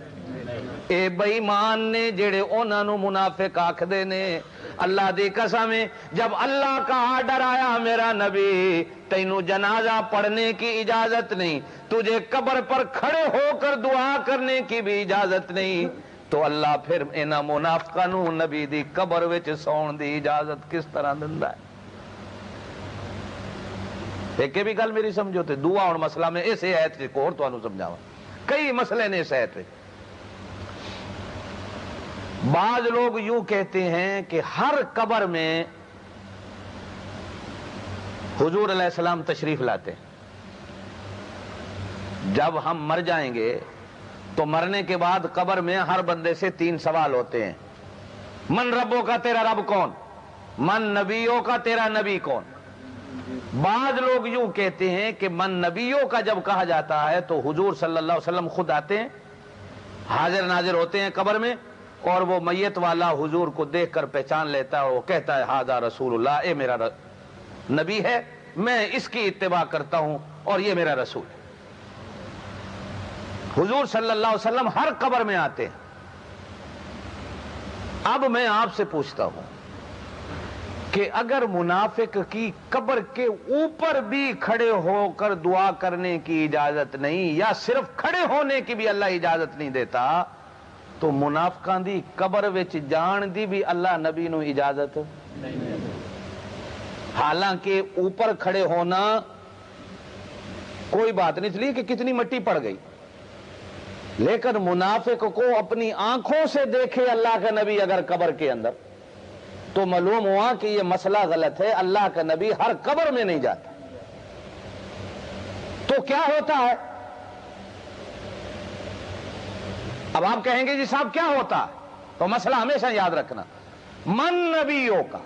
اے بے ایمان نے جڑے انہاں نو منافق آکھدے نے، اللہ دی قسم ہے جب اللہ کا آرڈر آیا میرا نبی تینوں جنازہ پڑھنے کی اجازت نہیں، تجھے قبر پر کھڑے ہو کر دعا کرنے کی بھی اجازت نہیں، تو اللہ پھر انہاں منافقاں نو نبی دی قبر وچ سون دی اجازت کس طرح دیندا ہے؟ ایک بھی گل میری سمجھو تے دعا اور مسئلہ میں اس آیت سے کو اور تانوں سمجھاواں، کئی مسئلے نے اس آیت وچ۔ بعض لوگ یوں کہتے ہیں کہ ہر قبر میں حضور علیہ السلام تشریف لاتے ہیں، جب ہم مر جائیں گے تو مرنے کے بعد قبر میں ہر بندے سے 3 سوال ہوتے ہیں، من ربوں کا تیرا رب کون، من نبیوں کا تیرا نبی کون۔ بعض لوگ یوں کہتے ہیں کہ من نبیوں کا جب کہا جاتا ہے تو حضور صلی اللہ علیہ وسلم خود آتے ہیں، حاضر ناظر ہوتے ہیں قبر میں، اور وہ میت والا حضور کو دیکھ کر پہچان لیتا ہے، وہ کہتا ہے ہذا رسول اللہ، اے میرا نبی ہے، میں اس کی اتباع کرتا ہوں اور یہ میرا رسول ہے۔ حضور صلی اللہ علیہ وسلم ہر قبر میں آتے ہیں۔ اب میں آپ سے پوچھتا ہوں کہ اگر منافق کی قبر کے اوپر بھی کھڑے ہو کر دعا کرنے کی اجازت نہیں، یا صرف کھڑے ہونے کی بھی اللہ اجازت نہیں دیتا، تو منافقاں دی قبر وچ جان دی بھی اللہ نبی نو اجازت نہیں۔ حالانکہ اوپر کھڑے ہونا کوئی بات نہیں، اس لیے کہ کتنی مٹی پڑ گئی، لیکن منافق کو اپنی آنکھوں سے دیکھے اللہ کا نبی اگر قبر کے اندر، تو معلوم ہوا کہ یہ مسئلہ غلط ہے، اللہ کا نبی ہر قبر میں نہیں جاتا۔ تو کیا ہوتا ہے؟ اب آپ کہیں گے جی صاحب کیا ہوتا ہے؟ تو مسئلہ ہمیشہ یاد رکھنا، من نبیوں کا،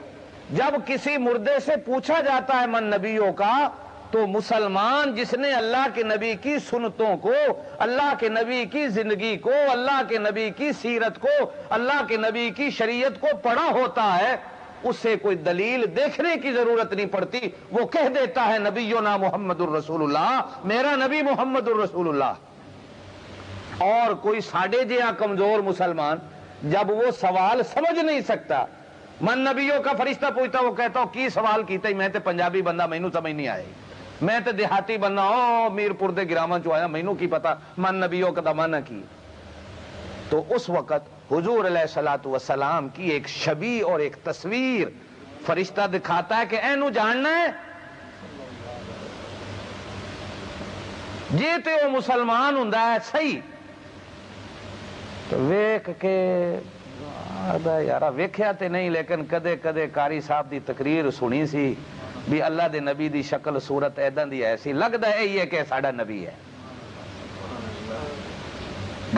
جب کسی مردے سے پوچھا جاتا ہے من نبیوں کا، تو مسلمان جس نے اللہ کے نبی کی سنتوں کو، اللہ کے نبی کی زندگی کو، اللہ کے نبی کی سیرت کو، اللہ کے نبی کی شریعت کو پڑھا ہوتا ہے، اس سے کوئی دلیل دیکھنے کی ضرورت نہیں پڑتی، وہ کہہ دیتا ہے نبینا محمد الرسول اللہ، میرا نبی محمد الرسول اللہ۔ اور کوئی ساڑھے جہاں کمزور مسلمان جب وہ سوال سمجھ نہیں سکتا، من نبیوں کا فرشتہ پوچھتا، وہ کہتا ہو کی سوال کیتا ہی، میں تے پنجابی بندہ، مینوں سمجھ نہیں آئے، میں تے دیہاتی بندہ ہوں، میرپور دے گراواں چوں آیا، مینوں کی پتا من نبیوں کا معنی کی۔ تو اس وقت حضور علیہ الصلوۃ والسلام کی ایک شبیہ اور ایک تصویر فرشتہ دکھاتا ہے کہ اینو جاننا ہے جی تے وہ مسلمان ہوندا ہے صحیح، تو ویکھ کے یارا ویکھیا تے نہیں، لیکن کدے کدے قاری صاحب دی تقریر سنی سی بھی اللہ دے نبی دی شکل صورت ایداں دی ایسی، لگدا ہے یہ کہ ساڈا نبی ہے۔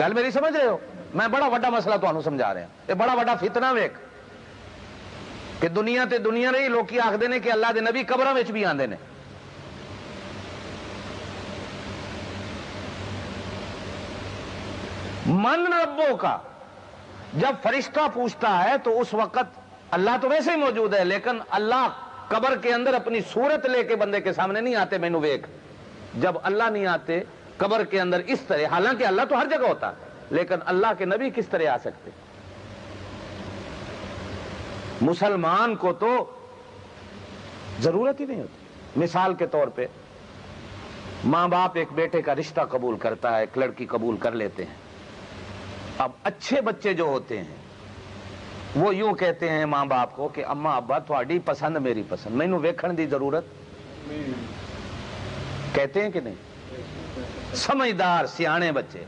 گل میری سمجھ رہے ہو؟ میں بڑا بڑا مسئلہ تانوں سمجھا رہا ہوں، یہ بڑا بڑا فتنہ ویکھ کہ دنیا تے دنیا رہی، لوکی آکھدے نے کہ اللہ دے نبی قبراں وچ بھی آندے نے۔ من ربوں کا جب فرشتہ پوچھتا ہے تو اس وقت اللہ تو ویسے ہی موجود ہے، لیکن اللہ قبر کے اندر اپنی صورت لے کے بندے کے سامنے نہیں آتے، مینوں ویکھ۔ جب اللہ نہیں آتے قبر کے اندر اس طرح، حالانکہ اللہ تو ہر جگہ ہوتا ہے، لیکن اللہ کے نبی کس طرح آ سکتے؟ مسلمان کو تو ضرورت ہی نہیں ہوتی۔ مثال کے طور پہ ماں باپ ایک بیٹے کا رشتہ قبول کرتا ہے، ایک لڑکی قبول کر لیتے ہیں۔ اب اچھے بچے جو ہوتے ہیں وہ یوں کہتے ہیں ماں باپ کو کہ اماں ابا تھوڑی پسند میری پسند، مینوں ویکھن دی ضرورت، کہتے ہیں کہ نہیں؟ سمجھدار سیانے بچے،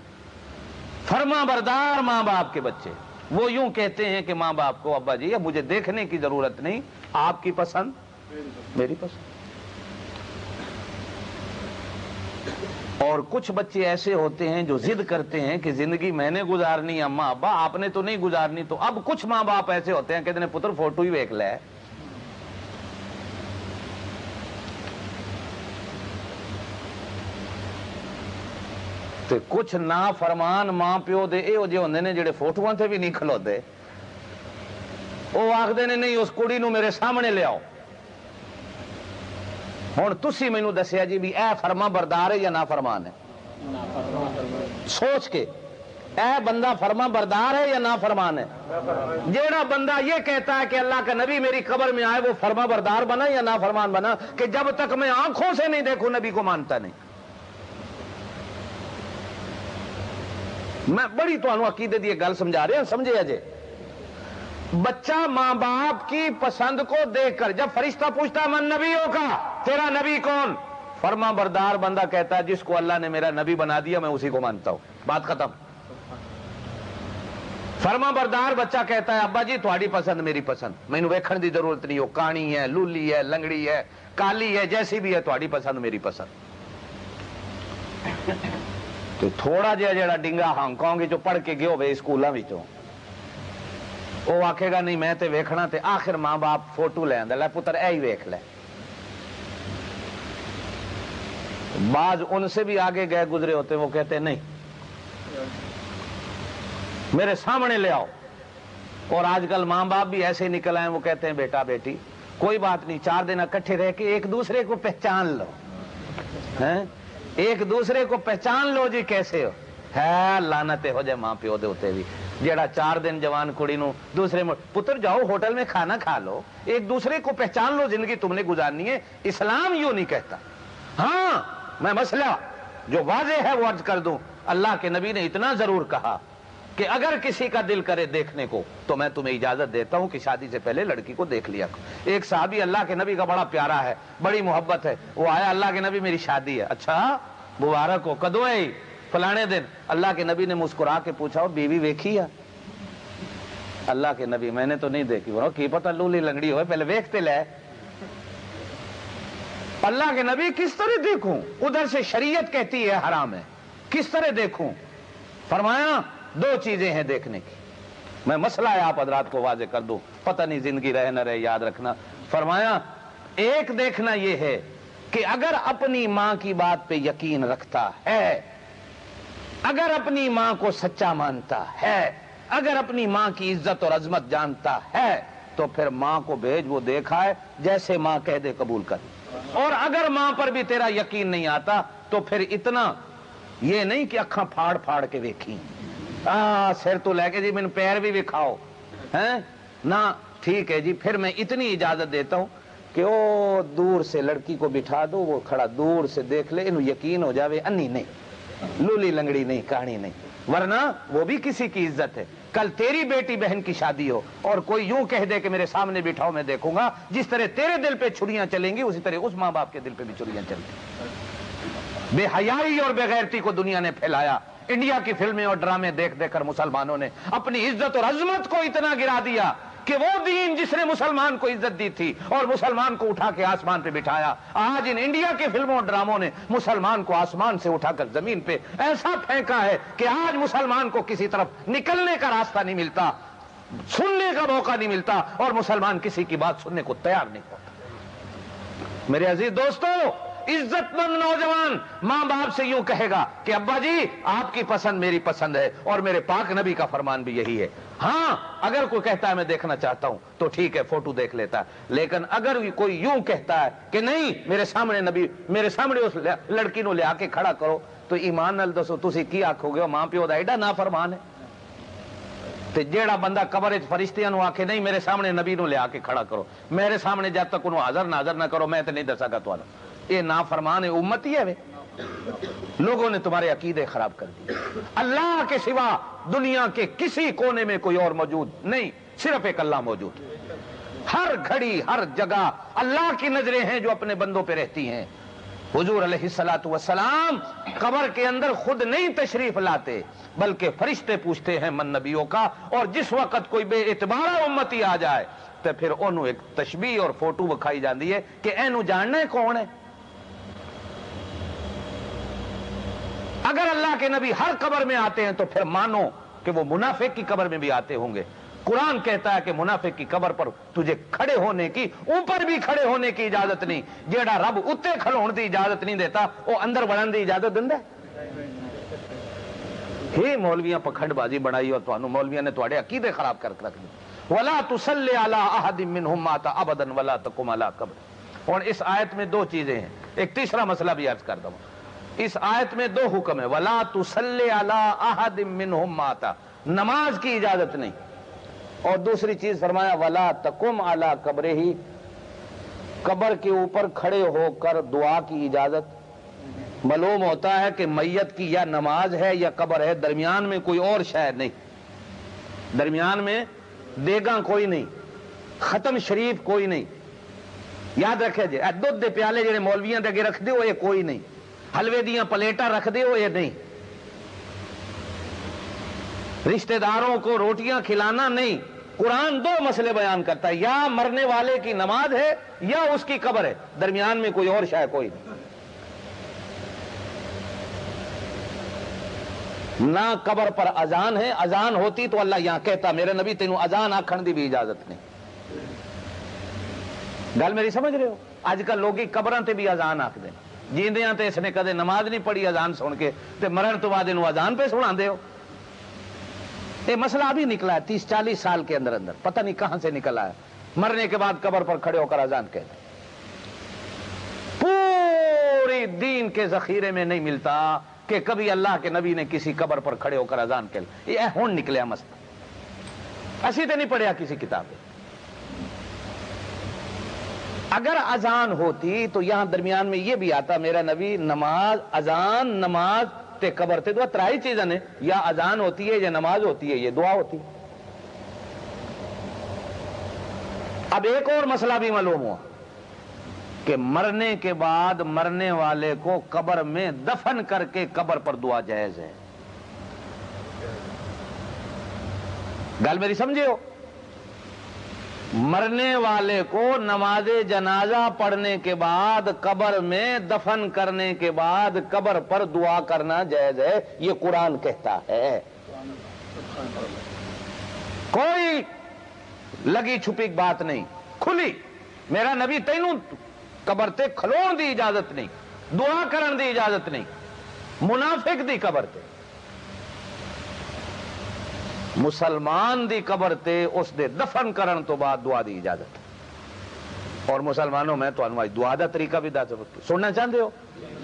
فرما بردار ماں باپ کے بچے، وہ یوں کہتے ہیں کہ ماں باپ کو ابا جی اب مجھے دیکھنے کی ضرورت نہیں، آپ کی پسند میری پسند۔ اور کچھ بچے ایسے ہوتے ہیں جو ضد کرتے ہیں کہ زندگی میں نے گزارنی، اماں ابا آپ نے تو نہیں گزارنی۔ تو اب کچھ ماں باپ ایسے ہوتے ہیں کہتے ہیں پتر فوٹو ہی ویکھ لے، تے کچھ نا فرمان ماں پیو دے اے جے ہوندے نے جڑے فوٹواں تے بھی نہیں کھلوتے، وہ آخدے نے نہیں اس کڑی نو میرے سامنے لے آؤ۔ ہن تسی مینوں دسیا جی بھی اے فرما بردار ہے یا نا فرمان ہے؟ سوچ کے، اے بندہ فرما بردار ہے یا نا فرمان ہے؟ جیڑا بندہ یہ کہتا ہے کہ اللہ کا نبی میری قبر میں آئے، وہ فرما بردار بنا یا نا فرمان بنا؟ کہ جب تک میں آنکھوں سے نہیں دیکھوں نبی کو مانتا نہیں۔ میں بڑی تو عقیدے دی گل سمجھا رہے ہیں، سمجھے اجے؟ بچہ ماں باپ کی پسند کو دیکھ کر، جب فرشتہ پوچھتا من نبیوں کا، تیرا نبی کون؟ فرما بردار بندہ کہتا ہے جس کو اللہ نے میرا نبی بنا دیا میں اسی کو مانتا ہوں، بات ختم۔ فرما بردار بچہ کہتا ہے ابا جی تھوڑی پسند میری پسند، مینوں ویکھن دی ضرورت نہیں، وہ کانی ہے، لولی ہے، لنگڑی ہے، کالی ہے، جیسی بھی ہے، تھوڑی پسند میری پسند۔ تو تھوڑا جہا جڑا ڈنگا ہانگ کانگ جو پڑھ کے گیو وے سکولاں وچوں، وہ آکھے گا نہیں میں تے ویکھنا، تے آخر ماں باپ فوٹو لے آندا، لے پتر اے ہی ویکھ لے۔ بعض ان سے بھی آگے گئے گزرے ہوتے، وہ کہتے نہیں میرے سامنے لے آؤ۔ اور آج کل ماں باپ بھی ایسے نکل آئے، وہ کہتے ہیں بیٹا بیٹی کوئی بات نہیں، 4 دن اکٹھے رہ کے ایک دوسرے کو پہچان لو، ایک دوسرے کو پہچان لو جی کیسے ہو۔ ہے لعنت ہو جائے ماں پیو دے ہوتے بھی، جیڑا 4 دن جوان کڑی نو دوسرے پتر جاؤ ہوٹل میں کھانا کھا لو، ایک دوسرے کو پہچان لو، زندگی تم نے گزارنی ہے۔ اسلام یوں نہیں کہتا۔ ہاں میں مسئلہ جو واضح ہے وہ عرض کر دوں، اللہ کے نبی نے اتنا ضرور کہا کہ اگر کسی کا دل کرے دیکھنے کو تو میں تمہیں اجازت دیتا ہوں کہ شادی سے پہلے لڑکی کو دیکھ لیا کرو۔ ایک صحابی اللہ کے نبی کا بڑا پیارا ہے، بڑی محبت ہے، وہ آیا اللہ کے نبی میری شادی ہے۔ اچھا مبارک ہو، کدو ہے؟ فلانے دن۔ اللہ کے نبی نے مسکرا کے پوچھا اور بیوی ویکھی ہے؟ اللہ کے نبی میں نے تو نہیں دیکھی۔ بولو کی پتہ لولی لنگڑی ہوئے، پہلے ویکھتے لے۔ اللہ کے نبی کس طرح دیکھوں؟ ادھر سے شریعت کہتی ہے حرام ہے، کس طرح دیکھوں؟ فرمایا 2 چیزیں ہیں دیکھنے کی، میں مسئلہ ہے آپ حضرات کو واضح کر دوں، پتہ نہیں زندگی رہے نہ رہے یاد رکھنا۔ فرمایا ایک دیکھنا یہ ہے کہ اگر اپنی ماں کی بات پہ یقین رکھتا ہے، اگر اپنی ماں کو سچا مانتا ہے، اگر اپنی ماں کی عزت اور عظمت جانتا ہے، تو پھر ماں کو بھیج، وہ دیکھا ہے جیسے ماں کہہ دے قبول کر۔ اور اگر ماں پر بھی تیرا یقین نہیں آتا تو پھر اتنا یہ نہیں کہ اکھاں پھاڑ پھاڑ کے دیکھی، سر تو لے کے جی میں پیر بھی دکھاؤ، ہیں نہ ٹھیک ہے جی، پھر میں اتنی اجازت دیتا ہوں کہ وہ دور سے لڑکی کو بٹھا دو، وہ کھڑا دور سے دیکھ لے، انہوں یقین ہو جاوے انی نہیں، لولی لنگڑی نہیں، کہانی نہیں، ورنہ وہ بھی کسی کی عزت ہے۔ کل تیری بیٹی بہن کی شادی ہو اور کوئی یوں کہہ دے کہ میرے سامنے بٹھاؤ میں دیکھوں گا، جس طرح تیرے دل پہ چھریاں چلیں گی اسی طرح اس ماں باپ کے دل پہ بھی چھریاں چلیں گی۔ بے حیائی اور بے غیرتی کو دنیا نے پھیلایا، انڈیا کی فلمیں اور ڈرامے دیکھ دیکھ کر مسلمانوں نے اپنی عزت اور عظمت کو اتنا گرا دیا کہ وہ دین جس نے مسلمان کو عزت دی تھی اور مسلمان کو اٹھا کے آسمان پہ بٹھایا، آج ان انڈیا کے فلموں اور ڈراموں نے مسلمان کو آسمان سے اٹھا کر زمین پہ ایسا پھینکا ہے کہ آج مسلمان کو کسی طرف نکلنے کا راستہ نہیں ملتا، سننے کا موقع نہیں ملتا، اور مسلمان کسی کی بات سننے کو تیار نہیں ہوتا۔ میرے عزیز دوستو، عزت مند نوجوان ماں باپ سے یوں کہے گا کہ ابا جی آپ کی پسند میری پسند ہے اور میرے پاک نبی کا فرمان بھی یہی ہے۔ ہاں اگر کوئی کہتا ہے میں دیکھنا چاہتا ہوں تو ٹھیک ہے، فوٹو دیکھ لیتا ہے، لیکن اگر کوئی یوں کہتا ہے کہ نہیں میرے سامنے نبی، میرے سامنے اس لڑکی نو لے آ کے کھڑا کرو، تو ایمان نال دسو تسی کی آکھو گے؟ ماں پیو دا ایڈا نافرمان ہے۔ تے جیڑا بندہ قبر وچ فرشتیاں نو آکھے نہیں میرے سامنے نبی نو لے آ کے کھڑا کرو، میرے سامنے جب تک انہوں حاضر ناظر نہ کرو میں تے نہیں دسا گا تانوں، یہ نافرمان امت ہی ہے وے۔ لوگوں نے تمہارے عقیدے خراب کر دیے۔ اللہ کے سوا دنیا کے کسی کونے میں کوئی اور موجود نہیں، صرف ایک اللہ موجود، ہر گھڑی ہر جگہ اللہ کی نظریں ہیں جو اپنے بندوں پہ رہتی ہیں۔ حضور علیہ الصلوۃ والسلام قبر کے اندر خود نہیں تشریف لاتے بلکہ فرشتے پوچھتے ہیں من نبیوں کا، اور جس وقت کوئی بے اعتبار امتی آ جائے تو پھر انہوں ایک تشبیہ اور فوٹو بکھائی جاندی ہے کہ اینو جاننا ہے کون ہے۔ اگر اللہ کے نبی ہر قبر میں آتے ہیں تو پھر مانو کہ وہ منافق کی قبر میں بھی آتے ہوں گے۔ قرآن کہتا ہے کہ منافق کی قبر پر تجھے کھڑے ہونے کی، اوپر بھی کھڑے ہونے کی اجازت نہیں، جیڑا رب اتے کھڑون دی اجازت نہیں دیتا وہ اندر بڑھن دی اجازت دیندا ہے؟ ہی مولویاں پکھنڈ بازی بنائی اور تانوں مولویاں نے تواڈے عقیدے خراب کر کے رکھ دیے. ولا تصلی علی احد منهم مات ابدا ولا تقم علی قبر. اور اس آیت میں دو چیزیں ہیں. ایک تیسرا مسئلہ بھی عرض کرتا ہوں. اس آیت میں دو حکم ہے. ولا تصلی علی احد منهم مات, نماز کی اجازت نہیں. اور دوسری چیز فرمایا ولا تقم علی قبرہ, قبر کے اوپر کھڑے ہو کر دعا کی اجازت. معلوم ہوتا ہے کہ میت کی یا نماز ہے یا قبر ہے, درمیان میں کوئی اور شے نہیں, درمیان میں دیگاں کوئی نہیں, ختم شریف کوئی نہیں. یاد رکھے جی, دودھ دے پیالے جڑے مولویاں دے اگے رکھ دیو یہ کوئی نہیں, حلوے دیاں پلیٹاں رکھ دیو یہ نہیں, رشتہ داروں کو روٹیاں کھلانا نہیں. قرآن دو مسئلے بیان کرتا ہے, یا مرنے والے کی نماز ہے یا اس کی قبر ہے, درمیان میں کوئی اور شے کوئی نہیں. نہ قبر پر اذان ہے, اذان ہوتی تو اللہ یہاں کہتا میرے نبی تینوں اذان آکھن دی بھی اجازت نہیں. گل میری سمجھ رہے ہو؟ اج کل لوگ قبراں تے بھی اذان آکھ دے, جیندیاں تے اس نے کدے نماز نہیں پڑھی اذان سن کے, تے مرن تو بعد انہوں اذان پہ سنا دے ہو. یہ مسئلہ ابھی نکلا ہے 30-40 سال کے اندر اندر, پتہ نہیں کہاں سے نکلا ہے. مرنے کے بعد قبر پر کھڑے ہو کر اذان کہتے. پوری دین کے ذخیرے میں نہیں ملتا کہ کبھی اللہ کے نبی نے کسی قبر پر کھڑے ہو کر اذان کہی. یہ ہون نکلیا مسئلہ, اسی تے نہیں پڑھیا کسی کتاب میں. اگر اذان ہوتی تو یہاں درمیان میں یہ بھی آتا میرا نبی نماز, اذان, نماز تے قبر تے دعا ترائی چیزیں نے, یا اذان ہوتی ہے یا نماز ہوتی ہے, یہ دعا ہوتی ہے. اب ایک اور مسئلہ بھی معلوم ہوا کہ مرنے کے بعد مرنے والے کو قبر میں دفن کر کے قبر پر دعا جائز ہے. گل میری سمجھے ہو؟ مرنے والے کو نماز جنازہ پڑھنے کے بعد قبر میں دفن کرنے کے بعد قبر پر دعا کرنا جائز ہے, یہ قرآن کہتا ہے. کوئی لگی چھپی بات نہیں, کھلی. میرا نبی تینوں قبر تے کھلون دی اجازت نہیں, دعا کرن دی اجازت نہیں. منافق دی قبر تے, مسلمان دی قبر تے اس دے دفن کرن تو بعد دعا دی اجازت. اور مسلمانوں میں تو انواع دعا دا طریقہ بھی دس سننا چاہتے ہو؟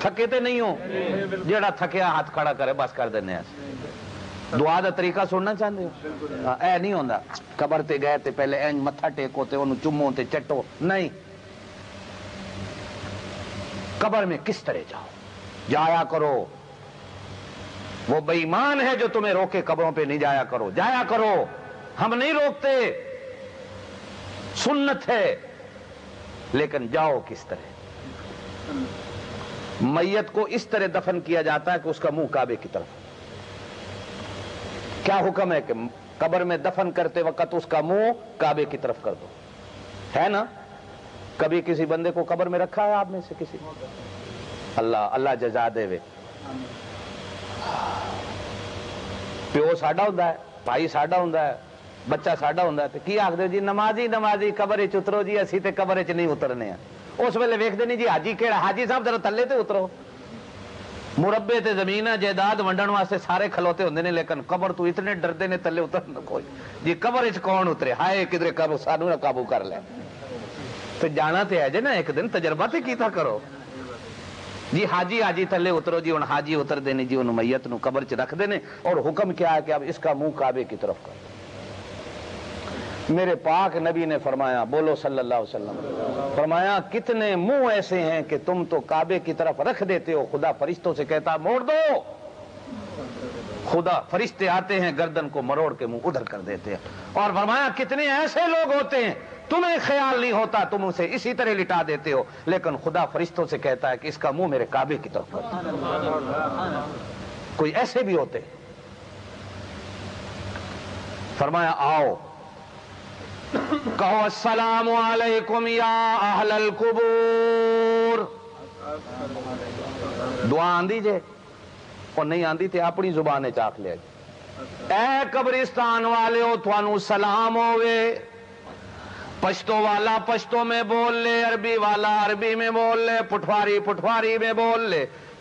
تھکے تے نہیں ہو, جیڑا تھکیا ہاتھ کھڑا کرے بس کر دینے ہیں. دعا دا طریقہ سننا چاہتے ہو؟ اے نہیں ہوندا قبر تے گئے تے پہلے اینج متھا ٹیکو تے انہوں چمو تے چٹو, نہیں. قبر میں کس طرح جاؤ, جایا کرو. وہ بے ایمان ہے جو تمہیں روکے قبروں پہ نہیں جایا کرو, جایا کرو. ہم نہیں روکتے, سنت ہے, لیکن جاؤ کس طرح. میت کو اس طرح دفن کیا جاتا ہے کہ اس کا منہ کعبے کی طرف. کیا حکم ہے کہ قبر میں دفن کرتے وقت اس کا منہ کعبے کی طرف کر دو, ہے نا؟ کبھی کسی بندے کو قبر میں رکھا ہے آپ میں سے کسی؟ اللہ جزا دے وے. پیو ساڈا ہوندا ہے, بھائی ساڈا ہوندا ہے, بچہ ساڈا ہوندا ہے, تے کی آکھدے جی نمازی نمازی قبر وچ اترو جی, اسی تے قبر وچ نہیں اترنے ہیں. اس ویلے ویکھدے نہیں جی حاجی کیڑا, حاجی صاحب ذرا تھلے تے اترو. مربے تے زمین جائیداد ونڈن واسطے سارے کھلوتے ہوندے نے, لیکن قبر تو اتنے ڈردے نے تھلے اترن کوئی. جی قبر وچ کون اترے, ہائے کدھر قبر سانو نہ قابو کر لے. تے جانا تے ہے جے نا, ایک دن تجربہ تے کیتا کرو. جی حاجی تھلے اترو جی, ہن حاجی اتر دینے جی انہوں میت نو قبر چ رکھ دینے, اور حکم کیا ہے کہ اب اس کا منہ کعبے کی طرف کر. میرے پاک نبی نے فرمایا, بولو صلی اللہ علیہ وسلم, فرمایا کتنے منہ ایسے ہیں کہ تم تو کعبے کی طرف رکھ دیتے ہو, خدا فرشتوں سے کہتا موڑ دو. خدا فرشتے آتے ہیں گردن کو مروڑ کے منہ ادھر کر دیتے ہیں. اور فرمایا کتنے ایسے لوگ ہوتے ہیں تمہیں خیال نہیں ہوتا, تم اسے اسی طرح لٹا دیتے ہو, لیکن خدا فرشتوں سے کہتا ہے کہ اس کا منہ میرے کعبے کی طرف کر. کوئی ایسے بھی ہوتے. فرمایا آؤ کہو السلام علیکم یا اہل القبور. دعا آندی جے, اور نہیں آندی تے اپنی زبان چاک لیا جے. اے قبرستان والے ہو, تھانوں سلام ہوئے. پشتو والا پشتو میں بول لے, عربی والا عربی میں بول لے, پٹھواری پٹھواری میں بول لے,